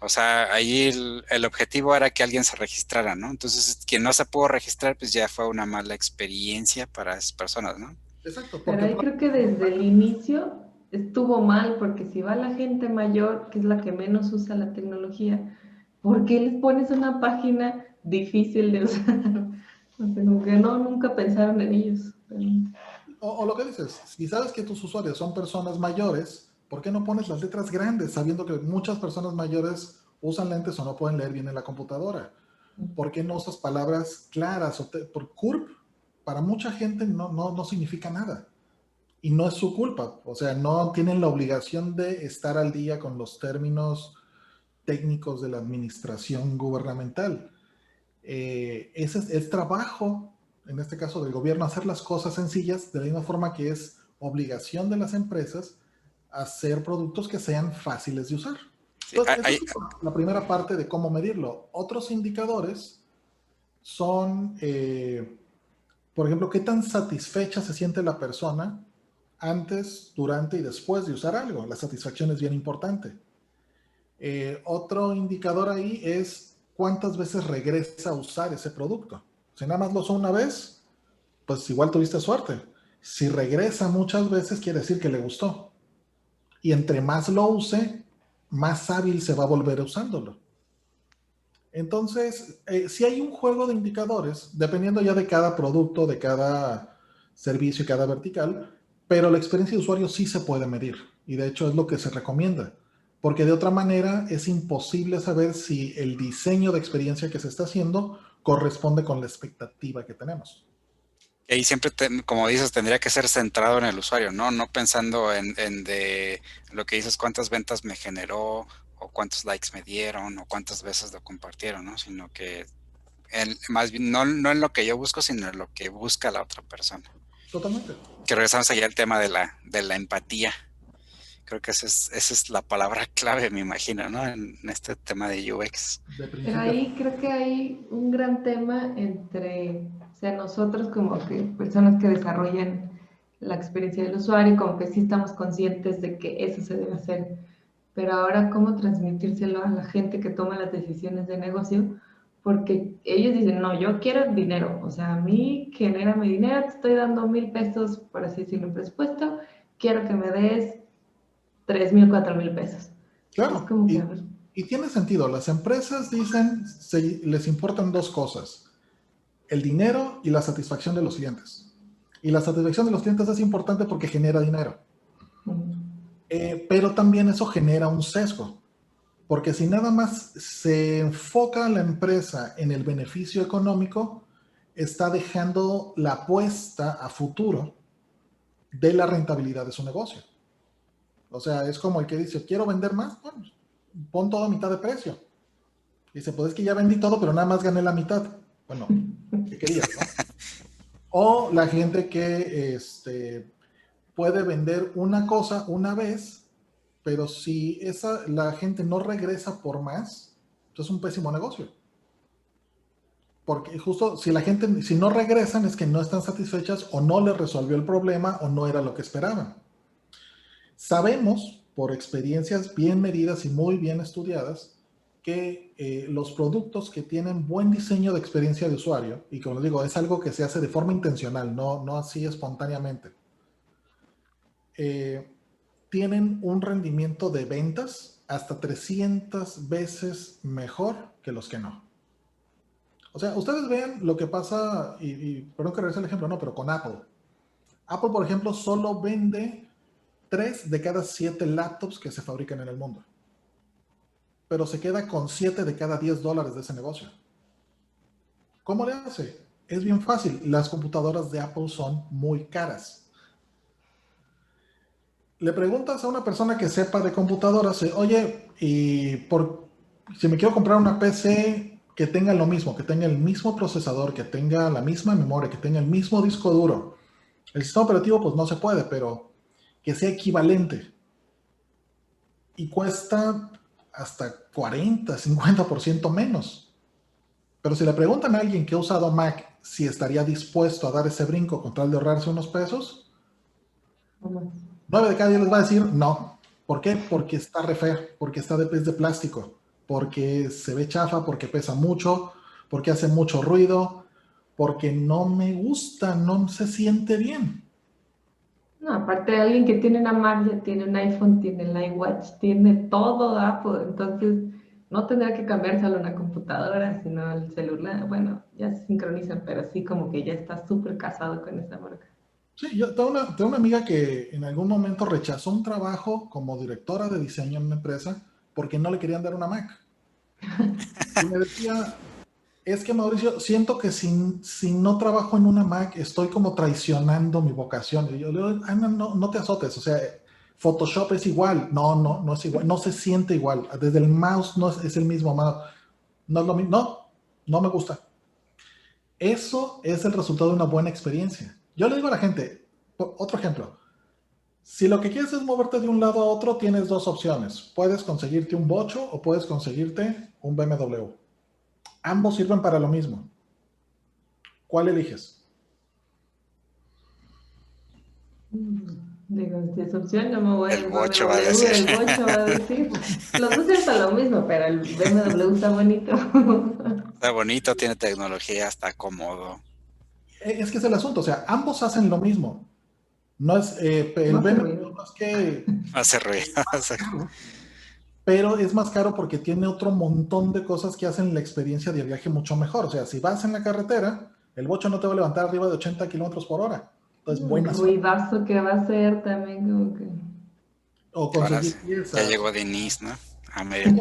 O sea, ahí el objetivo era que alguien se registrara, ¿no? Entonces, quien no se pudo registrar, pues ya fue una mala experiencia para esas personas, ¿no?
exacto,
pero
porque
ahí creo que desde el inicio estuvo mal, porque si va la gente mayor, que es la que menos usa la tecnología, ¿por qué les pones una página difícil de usar? O sea, como que no, nunca pensaron en ellos.
o lo que dices, si sabes que tus usuarios son personas mayores, ¿por qué no pones las letras grandes sabiendo que muchas personas mayores usan lentes o no pueden leer bien en la computadora? ¿Por qué no usas palabras claras? Por CURP, para mucha gente no significa nada. Y no es su culpa. O sea, no tienen la obligación de estar al día con los términos técnicos de la administración gubernamental. Ese es trabajo, en este caso del gobierno, hacer las cosas sencillas de la misma forma que es obligación de las empresas hacer productos que sean fáciles de usar.
Sí,
Entonces, esa es la primera parte de cómo medirlo. Otros indicadores son, por ejemplo, qué tan satisfecha se siente la persona antes, durante y después de usar algo. La satisfacción es bien importante. Otro indicador ahí es cuántas veces regresa a usar ese producto. Si nada más lo usó una vez, pues igual tuviste suerte. Si regresa muchas veces, quiere decir que le gustó. Y entre más lo use, más hábil se va a volver usándolo. Entonces, si hay un juego de indicadores, dependiendo ya de cada producto, de cada servicio y cada vertical, pero la experiencia de usuario sí se puede medir. Y de hecho es lo que se recomienda. Porque de otra manera es imposible saber si el diseño de experiencia que se está haciendo corresponde con la expectativa que tenemos.
ahí siempre, como dices, tendría que ser centrado en el usuario, ¿no? No pensando en de lo que dices, cuántas ventas me generó, o cuántos likes me dieron, o cuántas veces lo compartieron, ¿no? Sino que más bien, no en lo que yo busco, sino en lo que busca la otra persona.
Totalmente.
Que regresamos allá al tema de la empatía. Creo que esa es la palabra clave, me imagino, ¿no? En este tema de UX.
De
Pero
principio a fin.
ahí creo que hay un gran tema entre, o sea, nosotros como que personas que desarrollan la experiencia del usuario, como que sí estamos conscientes de que eso se debe hacer, pero ahora cómo transmitírselo a la gente que toma las decisiones de negocio, porque ellos dicen, no, yo quiero dinero, o sea, a mí genérame dinero, te estoy dando 1,000 pesos, por así decirlo, en presupuesto, quiero que me des 3,000, 4,000 pesos. Y es
Claro.
como que, a ver,
Y tiene sentido. Las empresas dicen, les importan dos cosas: el dinero y la satisfacción de los clientes. Y la satisfacción de los clientes es importante porque genera dinero. Pero también eso genera un sesgo, porque si nada más se enfoca la empresa en el beneficio económico, está dejando la apuesta a futuro de la rentabilidad de su negocio. O sea, es como el que dice, quiero vender más, bueno, pon todo a mitad de precio. Dice, pues es que ya vendí todo, pero nada más gané la mitad. Bueno, ¿qué querías, no? O la gente que puede vender una cosa una vez, pero si la gente no regresa por más, pues es un pésimo negocio. Porque justo si la gente, si no regresan es que no están satisfechas o no les resolvió el problema o no era lo que esperaban. Sabemos por experiencias bien medidas y muy bien estudiadas que los productos que tienen buen diseño de experiencia de usuario, y como les digo, es algo que se hace de forma intencional, no así espontáneamente, eh, tienen un rendimiento de ventas hasta 300 veces mejor que los que no. O sea, ustedes vean lo que pasa, y perdón que regrese el ejemplo, no, pero con Apple. Apple, por ejemplo, solo vende 3 de cada 7 laptops que se fabrican en el mundo. Pero se queda con 7 de cada $10 de ese negocio. ¿Cómo le hace? Es bien fácil. Las computadoras de Apple son muy caras. Le preguntas a una persona que sepa de computadoras, oye, si me quiero comprar una PC que tenga lo mismo, que tenga el mismo procesador, que tenga la misma memoria, que tenga el mismo disco duro, el sistema operativo pues no se puede, pero que sea equivalente y cuesta hasta 40, 50% menos. Pero si le preguntan a alguien que ha usado Mac si estaría dispuesto a dar ese brinco con tal de ahorrarse unos pesos, 9 de cada 10 les va a decir no. ¿Por qué? Porque está re feo, porque es de plástico, porque se ve chafa, porque pesa mucho, porque hace mucho ruido, porque no me gusta, no se siente bien.
No, aparte de alguien que tiene una Mac, ya tiene un iPhone, tiene el iWatch, tiene todo Apple, entonces no tendrá que cambiárselo a una computadora, sino al celular. Bueno, ya se sincronizan, pero sí como que ya está súper casado con esa marca.
Sí, yo tengo una amiga que en algún momento rechazó un trabajo como directora de diseño en una empresa porque no le querían dar una Mac. Y me decía, es que Mauricio, siento que si no trabajo en una Mac, estoy como traicionando mi vocación. Y yo le digo, Ana, no te azotes, o sea, Photoshop es igual. No es igual, no se siente igual. Desde el mouse no es el mismo mouse. No es lo mismo, no me gusta. Eso es el resultado de una buena experiencia. Yo le digo a la gente, otro ejemplo, si lo que quieres es moverte de un lado a otro, tienes dos opciones. Puedes conseguirte un bocho o puedes conseguirte un BMW. Ambos sirven para lo mismo. ¿Cuál eliges?
Digo, si es opción, no me voy
El
al
bocho va a
BMW,
decir.
el Bocho va a decir. Los dos sirven para lo mismo, pero el BMW está bonito.
Está bonito, tiene tecnología, está cómodo.
Es que es el asunto, o sea, ambos hacen lo mismo. No es,
No
el
hace
BMW
ruido.
no es que
Hace ruido.
es más caro, pero es más caro porque tiene otro montón de cosas que hacen la experiencia de viaje mucho mejor. O sea, si vas en la carretera, el bocho no te va a levantar arriba de 80 kilómetros por hora. Entonces,
El
buena suerte.
ruidazo que va a hacer también, como que.
O
Ahora
conseguir
sí, ya
piezas.
llegó Denise, ¿no? A medio,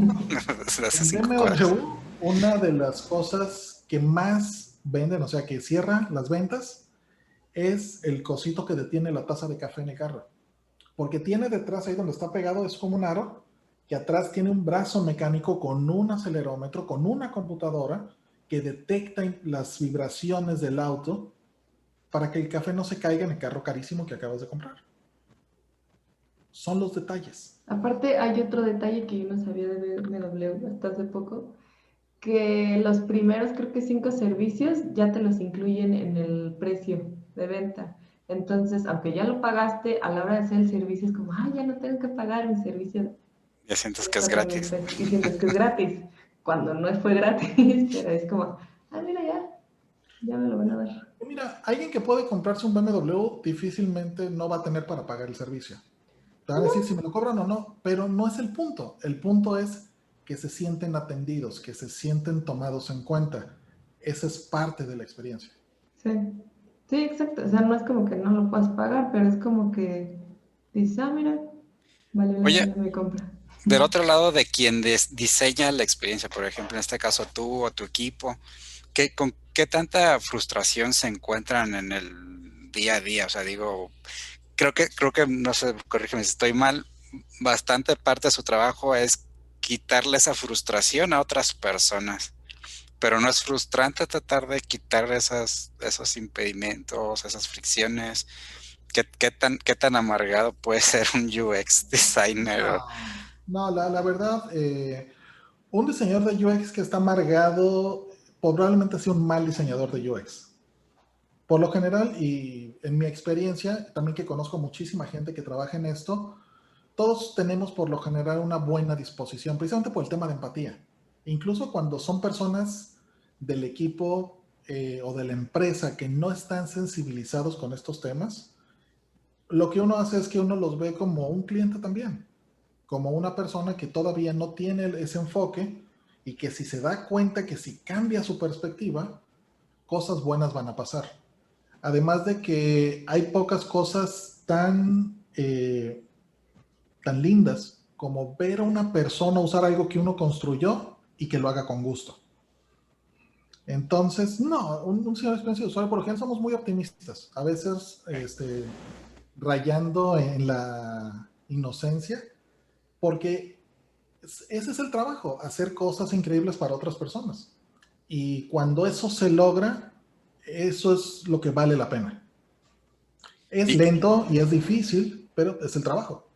hace
En
5 cuadras.
BMW, una de las cosas que más venden, o sea, que cierra las ventas, es el cosito que detiene la taza de café en el carro. Porque tiene detrás, ahí donde está pegado, es como un aro, que atrás tiene un brazo mecánico con un acelerómetro, con una computadora que detecta las vibraciones del auto para que el café no se caiga en el carro carísimo que acabas de comprar. Son los detalles.
Aparte, hay otro detalle que yo no sabía de BMW hasta hace poco, que los primeros, creo que 5 servicios, ya te los incluyen en el precio de venta. Entonces, aunque ya lo pagaste, a la hora de hacer el servicio es como, ya no tengo que pagar mi servicio
Ya sientes
de
que es
4,000
gratis.
pesos y sientes que es gratis, cuando no fue gratis, pero es como, mira, ya me lo van a dar.
Mira, alguien que puede comprarse un BMW difícilmente no va a tener para pagar el servicio. Te van a decir si me lo cobran o no, pero no es el punto. El punto es que se sienten atendidos, que se sienten tomados en cuenta. Esa es parte de la experiencia.
Sí, sí, exacto. O sea, no es como que no lo puedas pagar, pero es como que dices, mira, vale la
Oye,
pena mi compra.
del otro lado de quien diseña la experiencia, por ejemplo, en este caso tú o tu equipo, ¿con qué tanta frustración se encuentran en el día a día? O sea, digo, creo que, no sé, corrígeme si estoy mal, bastante parte de su trabajo es quitarle esa frustración a otras personas. Pero no es frustrante tratar de quitar esos impedimentos, esas fricciones. ¿Qué tan amargado puede ser un UX designer?
No, la verdad, un diseñador de UX que está amargado probablemente sea un mal diseñador de UX. Por lo general, y en mi experiencia, también que conozco muchísima gente que trabaja en esto, todos tenemos por lo general una buena disposición, precisamente por el tema de empatía. Incluso cuando son personas del equipo o de la empresa que no están sensibilizados con estos temas, lo que uno hace es que uno los ve como un cliente también, como una persona que todavía no tiene ese enfoque y que si se da cuenta que si cambia su perspectiva, cosas buenas van a pasar. Además de que hay pocas cosas tan lindas como ver a una persona usar algo que uno construyó y que lo haga con gusto. Entonces, no, un señor experiencia de usuario, por ejemplo, somos muy optimistas, a veces rayando en la inocencia, porque ese es el trabajo, hacer cosas increíbles para otras personas. Y cuando eso se logra, eso es lo que vale la pena. Es lento y es difícil, pero es el trabajo.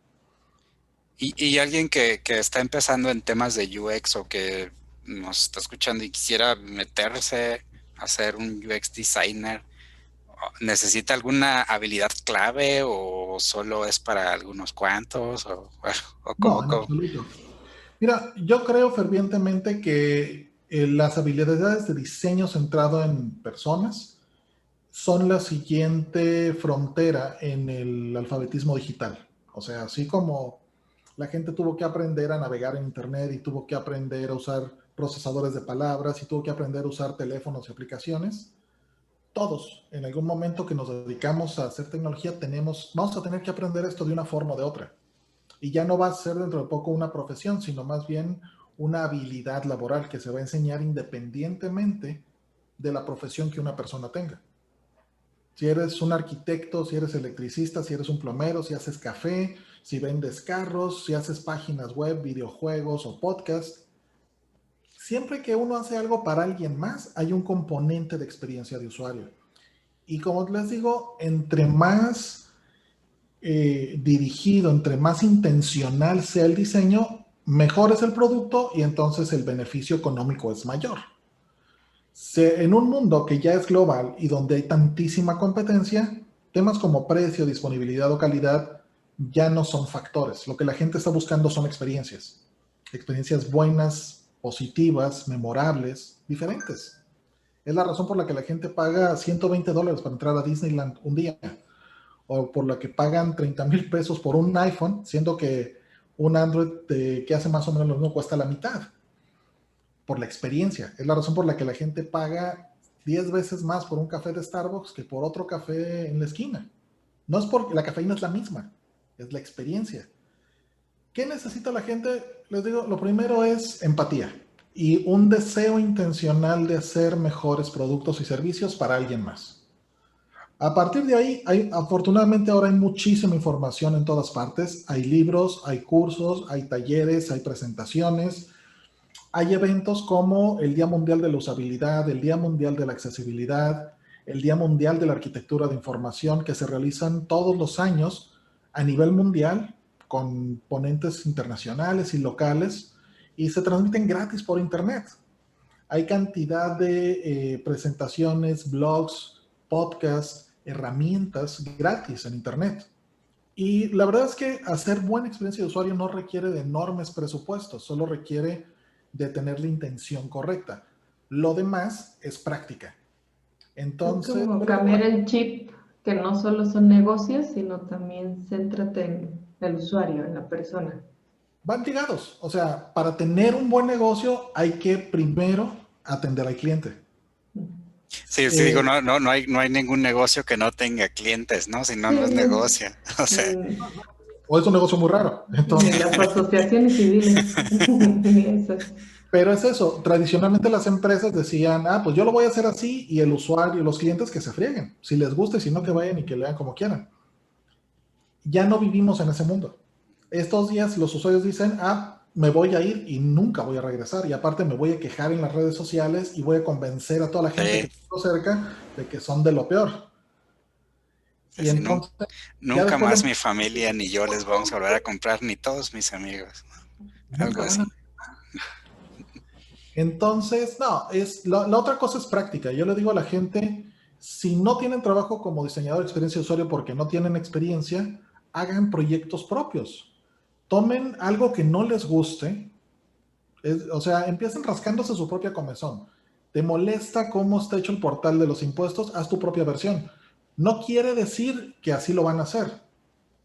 Y alguien que está empezando en temas de UX o que nos está escuchando y quisiera meterse a ser un UX designer, ¿necesita alguna habilidad clave o solo es para algunos cuantos? O
No,
cómo,
en absoluto. Mira, yo creo fervientemente que las habilidades de diseño centrado en personas son la siguiente frontera en el alfabetismo digital. O sea, así como la gente tuvo que aprender a navegar en Internet y tuvo que aprender a usar procesadores de palabras y tuvo que aprender a usar teléfonos y aplicaciones, todos en algún momento que nos dedicamos a hacer tecnología vamos a tener que aprender esto de una forma o de otra. Y ya no va a ser dentro de poco una profesión, sino más bien una habilidad laboral que se va a enseñar independientemente de la profesión que una persona tenga. Si eres un arquitecto, si eres electricista, si eres un plomero, si haces café, si vendes carros, si haces páginas web, videojuegos o podcast, siempre que uno hace algo para alguien más, hay un componente de experiencia de usuario. Y como les digo, entre más dirigido, entre más intencional sea el diseño, mejor es el producto y entonces el beneficio económico es mayor. En un mundo que ya es global y donde hay tantísima competencia, temas como precio, disponibilidad o calidad ya no son factores. Lo que la gente está buscando son experiencias. Experiencias buenas, positivas, memorables, diferentes. Es la razón por la que la gente paga $120 para entrar a Disneyland un día, o por la que pagan 30,000 pesos por un iPhone, siendo que un Android que hace más o menos lo mismo cuesta la mitad. Por la experiencia. Es la razón por la que la gente paga 10 veces más por un café de Starbucks que por otro café en la esquina. No es porque la cafeína es la misma, es la experiencia. ¿Qué necesita la gente? Les digo, lo primero es empatía y un deseo intencional de hacer mejores productos y servicios para alguien más. A partir de ahí, afortunadamente ahora hay muchísima información en todas partes. Hay libros, hay cursos, hay talleres, hay presentaciones. Hay eventos como el Día Mundial de la Usabilidad, el Día Mundial de la Accesibilidad, el Día Mundial de la Arquitectura de Información, que se realizan todos los años a nivel mundial con ponentes internacionales y locales y se transmiten gratis por internet. Hay cantidad de presentaciones, blogs, podcasts, herramientas gratis en internet. Y la verdad es que hacer buena experiencia de usuario no requiere de enormes presupuestos, solo requiere de tener la intención correcta. Lo demás es práctica. Entonces,
Es como cambiar el chip, que no solo son negocios, sino también céntrate en el usuario, en la persona.
van ligados. O sea, para tener un buen negocio hay que primero atender al cliente.
Sí, sí, digo, no hay ningún negocio que no tenga clientes, ¿no? Si no, no es negocio. O sea,
O es un negocio muy raro. Entonces,
Ni las asociaciones civiles, ni eso.
pero es eso. Tradicionalmente las empresas decían, pues yo lo voy a hacer así y el usuario, los clientes que se frieguen. Si les gusta y si no, que vayan y que lean como quieran. Ya no vivimos en ese mundo. Estos días los usuarios dicen, me voy a ir y nunca voy a regresar. Y aparte me voy a quejar en las redes sociales y voy a convencer a toda la gente que tengo cerca de que son de lo peor. Y
sí,
entonces,
nunca más mi familia ni yo les vamos a volver a comprar, ni todos mis amigos. Algo así.
Entonces, no, la otra cosa es práctica. Yo le digo a la gente, si no tienen trabajo como diseñador de experiencia de usuario porque no tienen experiencia, hagan proyectos propios. Tomen algo que no les guste, o sea, empiecen rascándose su propia comezón. ¿Te molesta cómo está hecho el portal de los impuestos? Haz tu propia versión. No quiere decir que así lo van a hacer,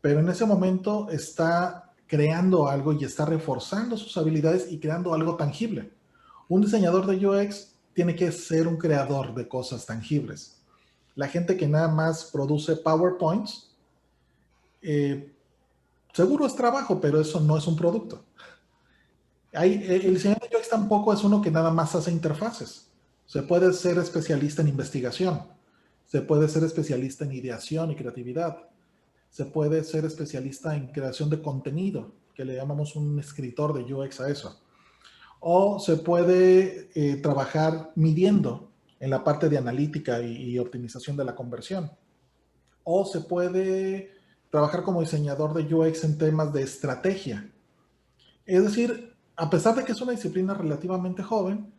pero en ese momento está creando algo y está reforzando sus habilidades y creando algo tangible. Un diseñador de UX tiene que ser un creador de cosas tangibles. La gente que nada más produce PowerPoints, seguro es trabajo, pero eso no es un producto. El diseñador de UX tampoco es uno que nada más hace interfaces. Se puede ser especialista en investigación, se puede ser especialista en ideación y creatividad, se puede ser especialista en creación de contenido, que le llamamos un escritor de UX a eso. O se puede trabajar midiendo en la parte de analítica y optimización de la conversión. O se puede trabajar como diseñador de UX en temas de estrategia. Es decir, a pesar de que es una disciplina relativamente joven,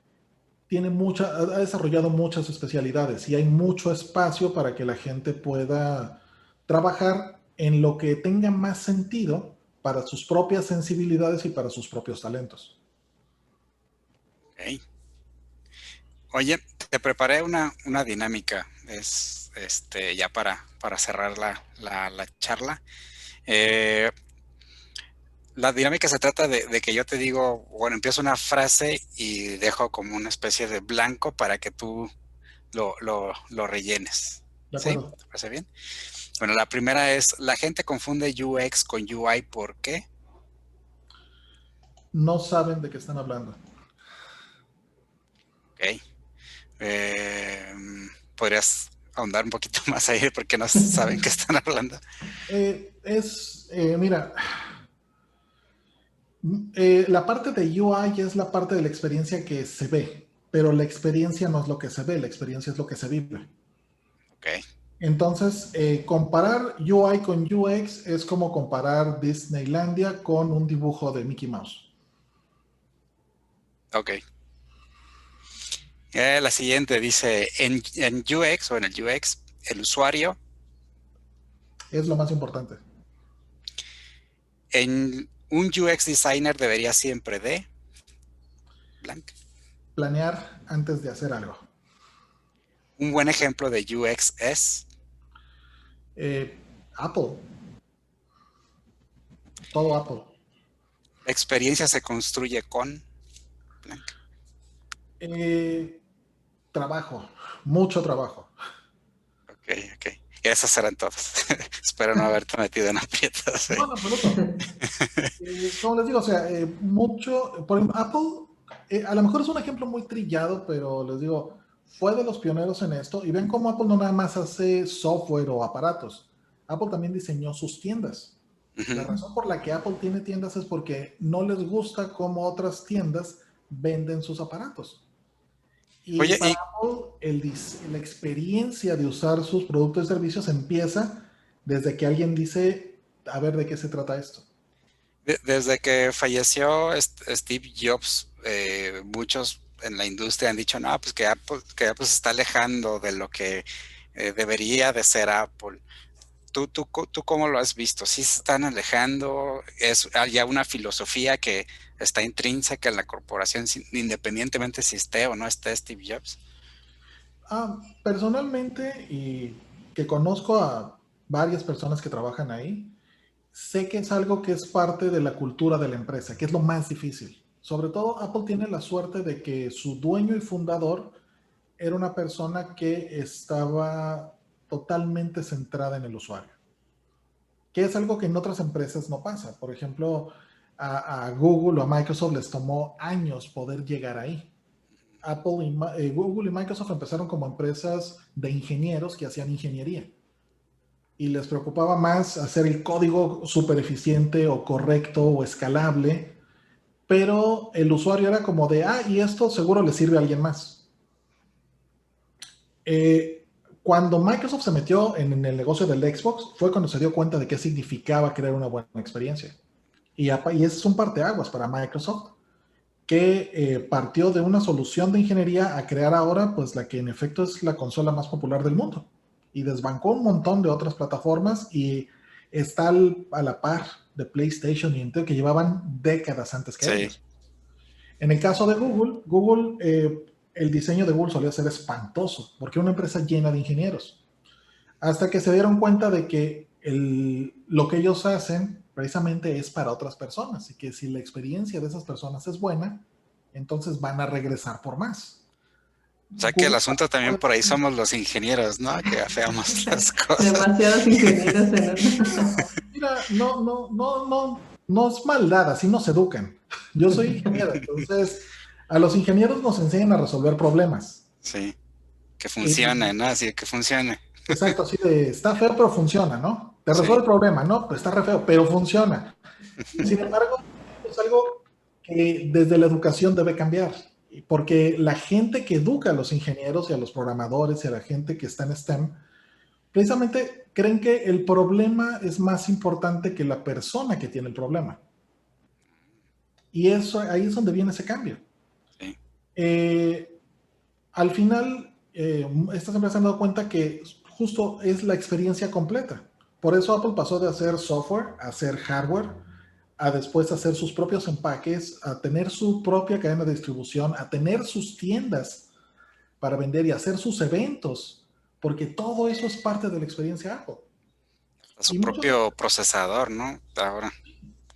ha desarrollado muchas especialidades y hay mucho espacio para que la gente pueda trabajar en lo que tenga más sentido para sus propias sensibilidades y para sus propios talentos.
Okay. Oye, te preparé una dinámica, ya para cerrar la charla. La dinámica se trata de que yo te digo, bueno, empiezo una frase y dejo como una especie de blanco para que tú lo rellenes.
¿De
¿Sí?
acuerdo?
¿Te parece bien? Bueno, la primera es, la gente confunde UX con UI, ¿por qué?
No saben de qué están hablando.
Ok. ¿Podrías ahondar un poquito más ahí porque no saben qué están hablando?
Mira, la parte de UI es la parte de la experiencia que se ve, pero la experiencia no es lo que se ve, la experiencia es lo que se vive.
Ok.
Entonces, comparar UI con UX es como comparar Disneylandia con un dibujo de Mickey Mouse.
Ok. La siguiente dice, en UX o en el UX, el usuario,
Es lo más importante.
en un UX designer debería siempre de blank.
Planear antes de hacer algo.
Un buen ejemplo de UX es
Apple. Todo Apple.
la experiencia se construye con blank.
Trabajo. Mucho trabajo.
Ok, ok. Y esas serán todas. Espero no haberte metido en aprietos.
No, en absoluto. Como les digo, o sea, mucho, por ejemplo, Apple, a lo mejor es un ejemplo muy trillado, pero les digo, fue de los pioneros en esto y ven cómo Apple no nada más hace software o aparatos, Apple también diseñó sus tiendas. La razón por la que Apple tiene tiendas es porque no les gusta cómo otras tiendas venden sus aparatos. Y
Oye,
para Apple, la experiencia de usar sus productos y servicios empieza desde que alguien dice, a ver de qué se trata esto.
desde que falleció Steve Jobs, muchos en la industria han dicho, no, pues que Apple se está alejando de lo que debería de ser Apple. ¿Tú cómo lo has visto? ¿Sí se están alejando? ¿Es ya una filosofía que está intrínseca en la corporación, independientemente si esté o no esté Steve Jobs?
Personalmente, y que conozco a varias personas que trabajan ahí, sé que es algo que es parte de la cultura de la empresa, que es lo más difícil. Sobre todo, Apple tiene la suerte de que su dueño y fundador era una persona que estaba totalmente centrada en el usuario, que es algo que en otras empresas no pasa. Por ejemplo, a Google o a Microsoft les tomó años poder llegar ahí. Google y Microsoft empezaron como empresas de ingenieros que hacían ingeniería y les preocupaba más hacer el código súper eficiente o correcto o escalable, pero el usuario era como de, y esto seguro le sirve a alguien más. Cuando Microsoft se metió en el negocio del Xbox, fue cuando se dio cuenta de qué significaba crear una buena experiencia. Y ese es un parteaguas para Microsoft, que partió de una solución de ingeniería a crear ahora, pues la que en efecto es la consola más popular del mundo. Y desbancó un montón de otras plataformas y está a la par de PlayStation y Nintendo, que llevaban décadas antes que
Sí.
ellos. En el caso de Google, el diseño de Google solía ser espantoso, porque era una empresa llena de ingenieros. Hasta que se dieron cuenta de que lo que ellos hacen precisamente es para otras personas y que si la experiencia de esas personas es buena, entonces van a regresar por más.
O sea que el asunto también por ahí somos los ingenieros, ¿no? Que afeamos las cosas.
Demasiados ingenieros en una.
Mira, no es maldad, así nos educan. Yo soy ingeniero, entonces a los ingenieros nos enseñan a resolver problemas.
Sí, que funcione,
Y,
¿no? Así que funcione.
exacto, así de, está feo, pero funciona, ¿no? Te
Sí.
resuelve el problema, ¿no? Pues está re feo, pero funciona. Sin embargo, es algo que desde la educación debe cambiar, porque la gente que educa a los ingenieros y a los programadores y a la gente que está en STEM, precisamente creen que el problema es más importante que la persona que tiene el problema. Y eso, ahí es donde viene ese cambio.
Sí.
Al final, estas empresas han dado cuenta que justo es la experiencia completa. Por eso Apple pasó de hacer software a hacer hardware, a después hacer sus propios empaques, a tener su propia cadena de distribución, a tener sus tiendas para vender y hacer sus eventos, porque todo eso es parte de la experiencia Apple.
A su
Y muchos,
propio procesador, ¿no? Ahora.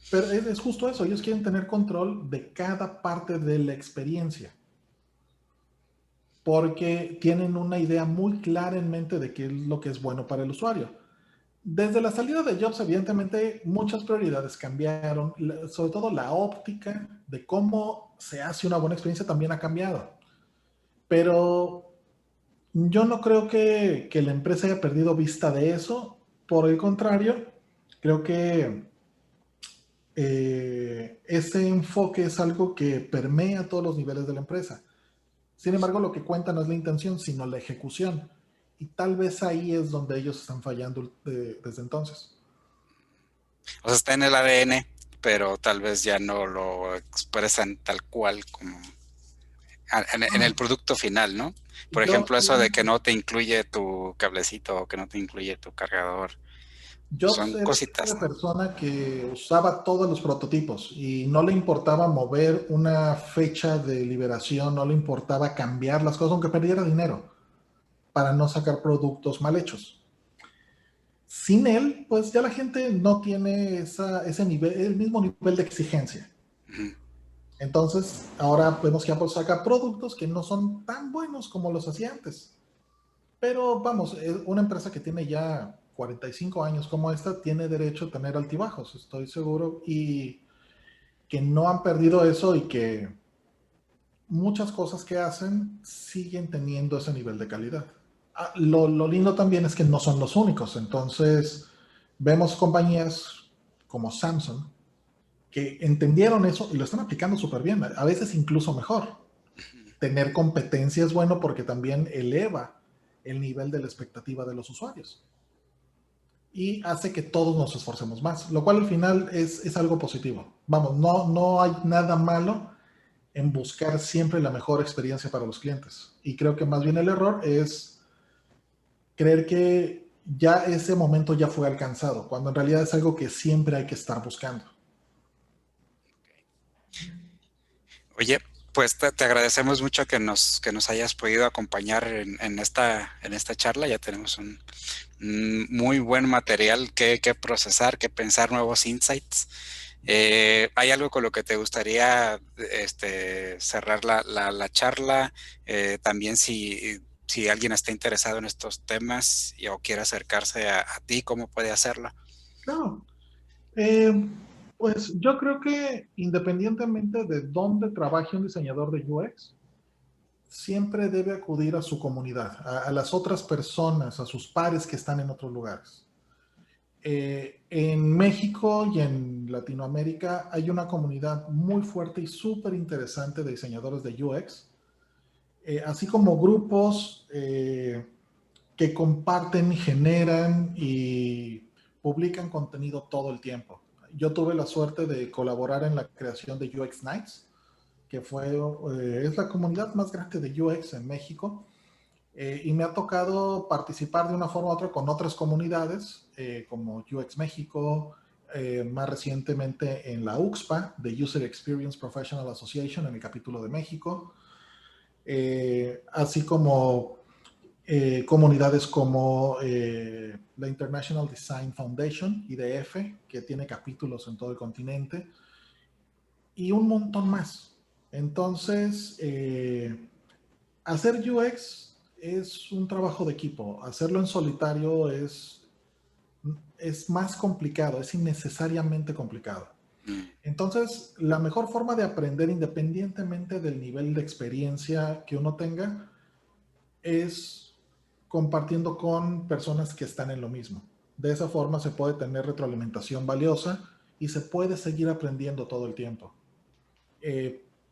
pero es justo eso, ellos quieren tener control de cada parte de la experiencia, porque tienen una idea muy clara en mente de qué es lo que es bueno para el usuario. Desde la salida de Jobs, evidentemente, muchas prioridades cambiaron, sobre todo la óptica de cómo se hace una buena experiencia también ha cambiado. Pero yo no creo que la empresa haya perdido vista de eso. Por el contrario, creo que ese enfoque es algo que permea todos los niveles de la empresa. Sin embargo, lo que cuenta no es la intención, sino la ejecución. Y tal vez ahí es donde ellos están fallando desde entonces.
O sea, está en el ADN, pero tal vez ya no lo expresan tal cual como en el producto final, ¿no? Por
Yo,
ejemplo, eso de que no te incluye tu cablecito o que no te incluye tu cargador.
Jobs
Son
era el tipo
cositas,
de
¿no?
persona que usaba todos los prototipos y no le importaba mover una fecha de liberación, no le importaba cambiar las cosas, aunque perdiera dinero, para no sacar productos mal hechos. Sin él, pues ya la gente no tiene ese nivel, el mismo nivel de exigencia.
Ujú.
Entonces, ahora vemos que Apple saca productos que no son tan buenos como los hacía antes. Pero vamos, una empresa que tiene ya 45 años como esta tiene derecho a tener altibajos, estoy seguro, y que no han perdido eso y que muchas cosas que hacen siguen teniendo ese nivel de calidad. Lo lindo también es que no son los únicos, entonces vemos compañías como Samsung que entendieron eso y lo están aplicando súper bien, a veces incluso mejor. Tener competencia es bueno porque también eleva el nivel de la expectativa de los usuarios y hace que todos nos esforcemos más, lo cual al final es algo positivo. Vamos, no hay nada malo en buscar siempre la mejor experiencia para los clientes. Y creo que más bien el error es creer que ya ese momento ya fue alcanzado, cuando en realidad es algo que siempre hay que estar buscando.
Oye, pues te agradecemos mucho que nos hayas podido acompañar en esta charla. Ya tenemos un muy buen material que procesar, que pensar nuevos insights. ¿Hay algo con lo que te gustaría cerrar la charla? También si alguien está interesado en estos temas o quiere acercarse a ti, ¿cómo puede hacerlo?
Claro. Eh, pues yo creo que independientemente de dónde trabaje un diseñador de UX, siempre debe acudir a su comunidad, a las otras personas, a sus pares que están en otros lugares. En México y en Latinoamérica hay una comunidad muy fuerte y súper interesante de diseñadores de UX, así como grupos que comparten, generan y publican contenido todo el tiempo. Yo tuve la suerte de colaborar en la creación de UX Nights, que es la comunidad más grande de UX en México. Y me ha tocado participar de una forma u otra con otras comunidades, como UX México, más recientemente en la UXPA, de User Experience Professional Association, en el capítulo de México, así como comunidades como la International Design Foundation, IDF, que tiene capítulos en todo el continente, y un montón más. Entonces, hacer UX es un trabajo de equipo. Hacerlo en solitario es más complicado, es innecesariamente complicado. Entonces, la mejor forma de aprender, independientemente del nivel de experiencia que uno tenga, es compartiendo con personas que están en lo mismo. De esa forma se puede tener retroalimentación valiosa y se puede seguir aprendiendo todo el tiempo.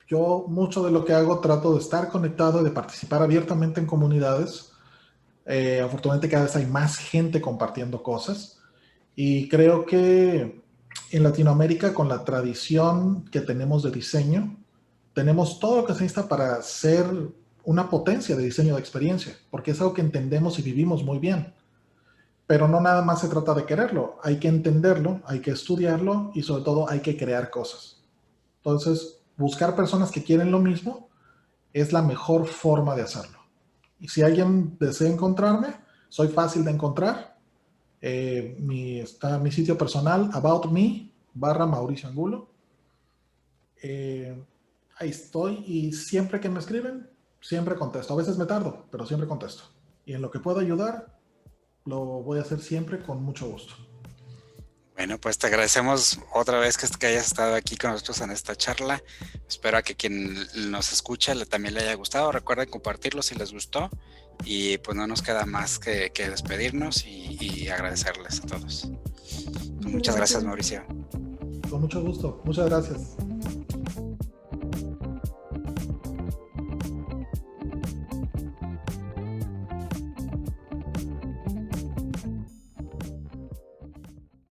Yo mucho de lo que hago trato de estar conectado y de participar abiertamente en comunidades. Afortunadamente cada vez hay más gente compartiendo cosas y creo que en Latinoamérica, con la tradición que tenemos de diseño, tenemos todo lo que se necesita para ser una potencia de diseño de experiencia, porque es algo que entendemos y vivimos muy bien. Pero no nada más se trata de quererlo, hay que entenderlo, hay que estudiarlo y sobre todo hay que crear cosas. Entonces, buscar personas que quieren lo mismo es la mejor forma de hacerlo. Y si alguien desea encontrarme, soy fácil de encontrar. Está mi sitio personal, About Me, /Mauricio Angulo. Ahí estoy y siempre que me escriben, siempre contesto. A veces me tardo, pero siempre contesto. Y en lo que pueda ayudar, lo voy a hacer siempre con mucho gusto.
Bueno, pues te agradecemos otra vez que hayas estado aquí con nosotros en esta charla. Espero que quien nos escucha también le haya gustado. Recuerden compartirlo si les gustó. Y pues no nos queda más que despedirnos y agradecerles a todos. Muchas gracias, Mauricio.
Con mucho gusto. Muchas gracias.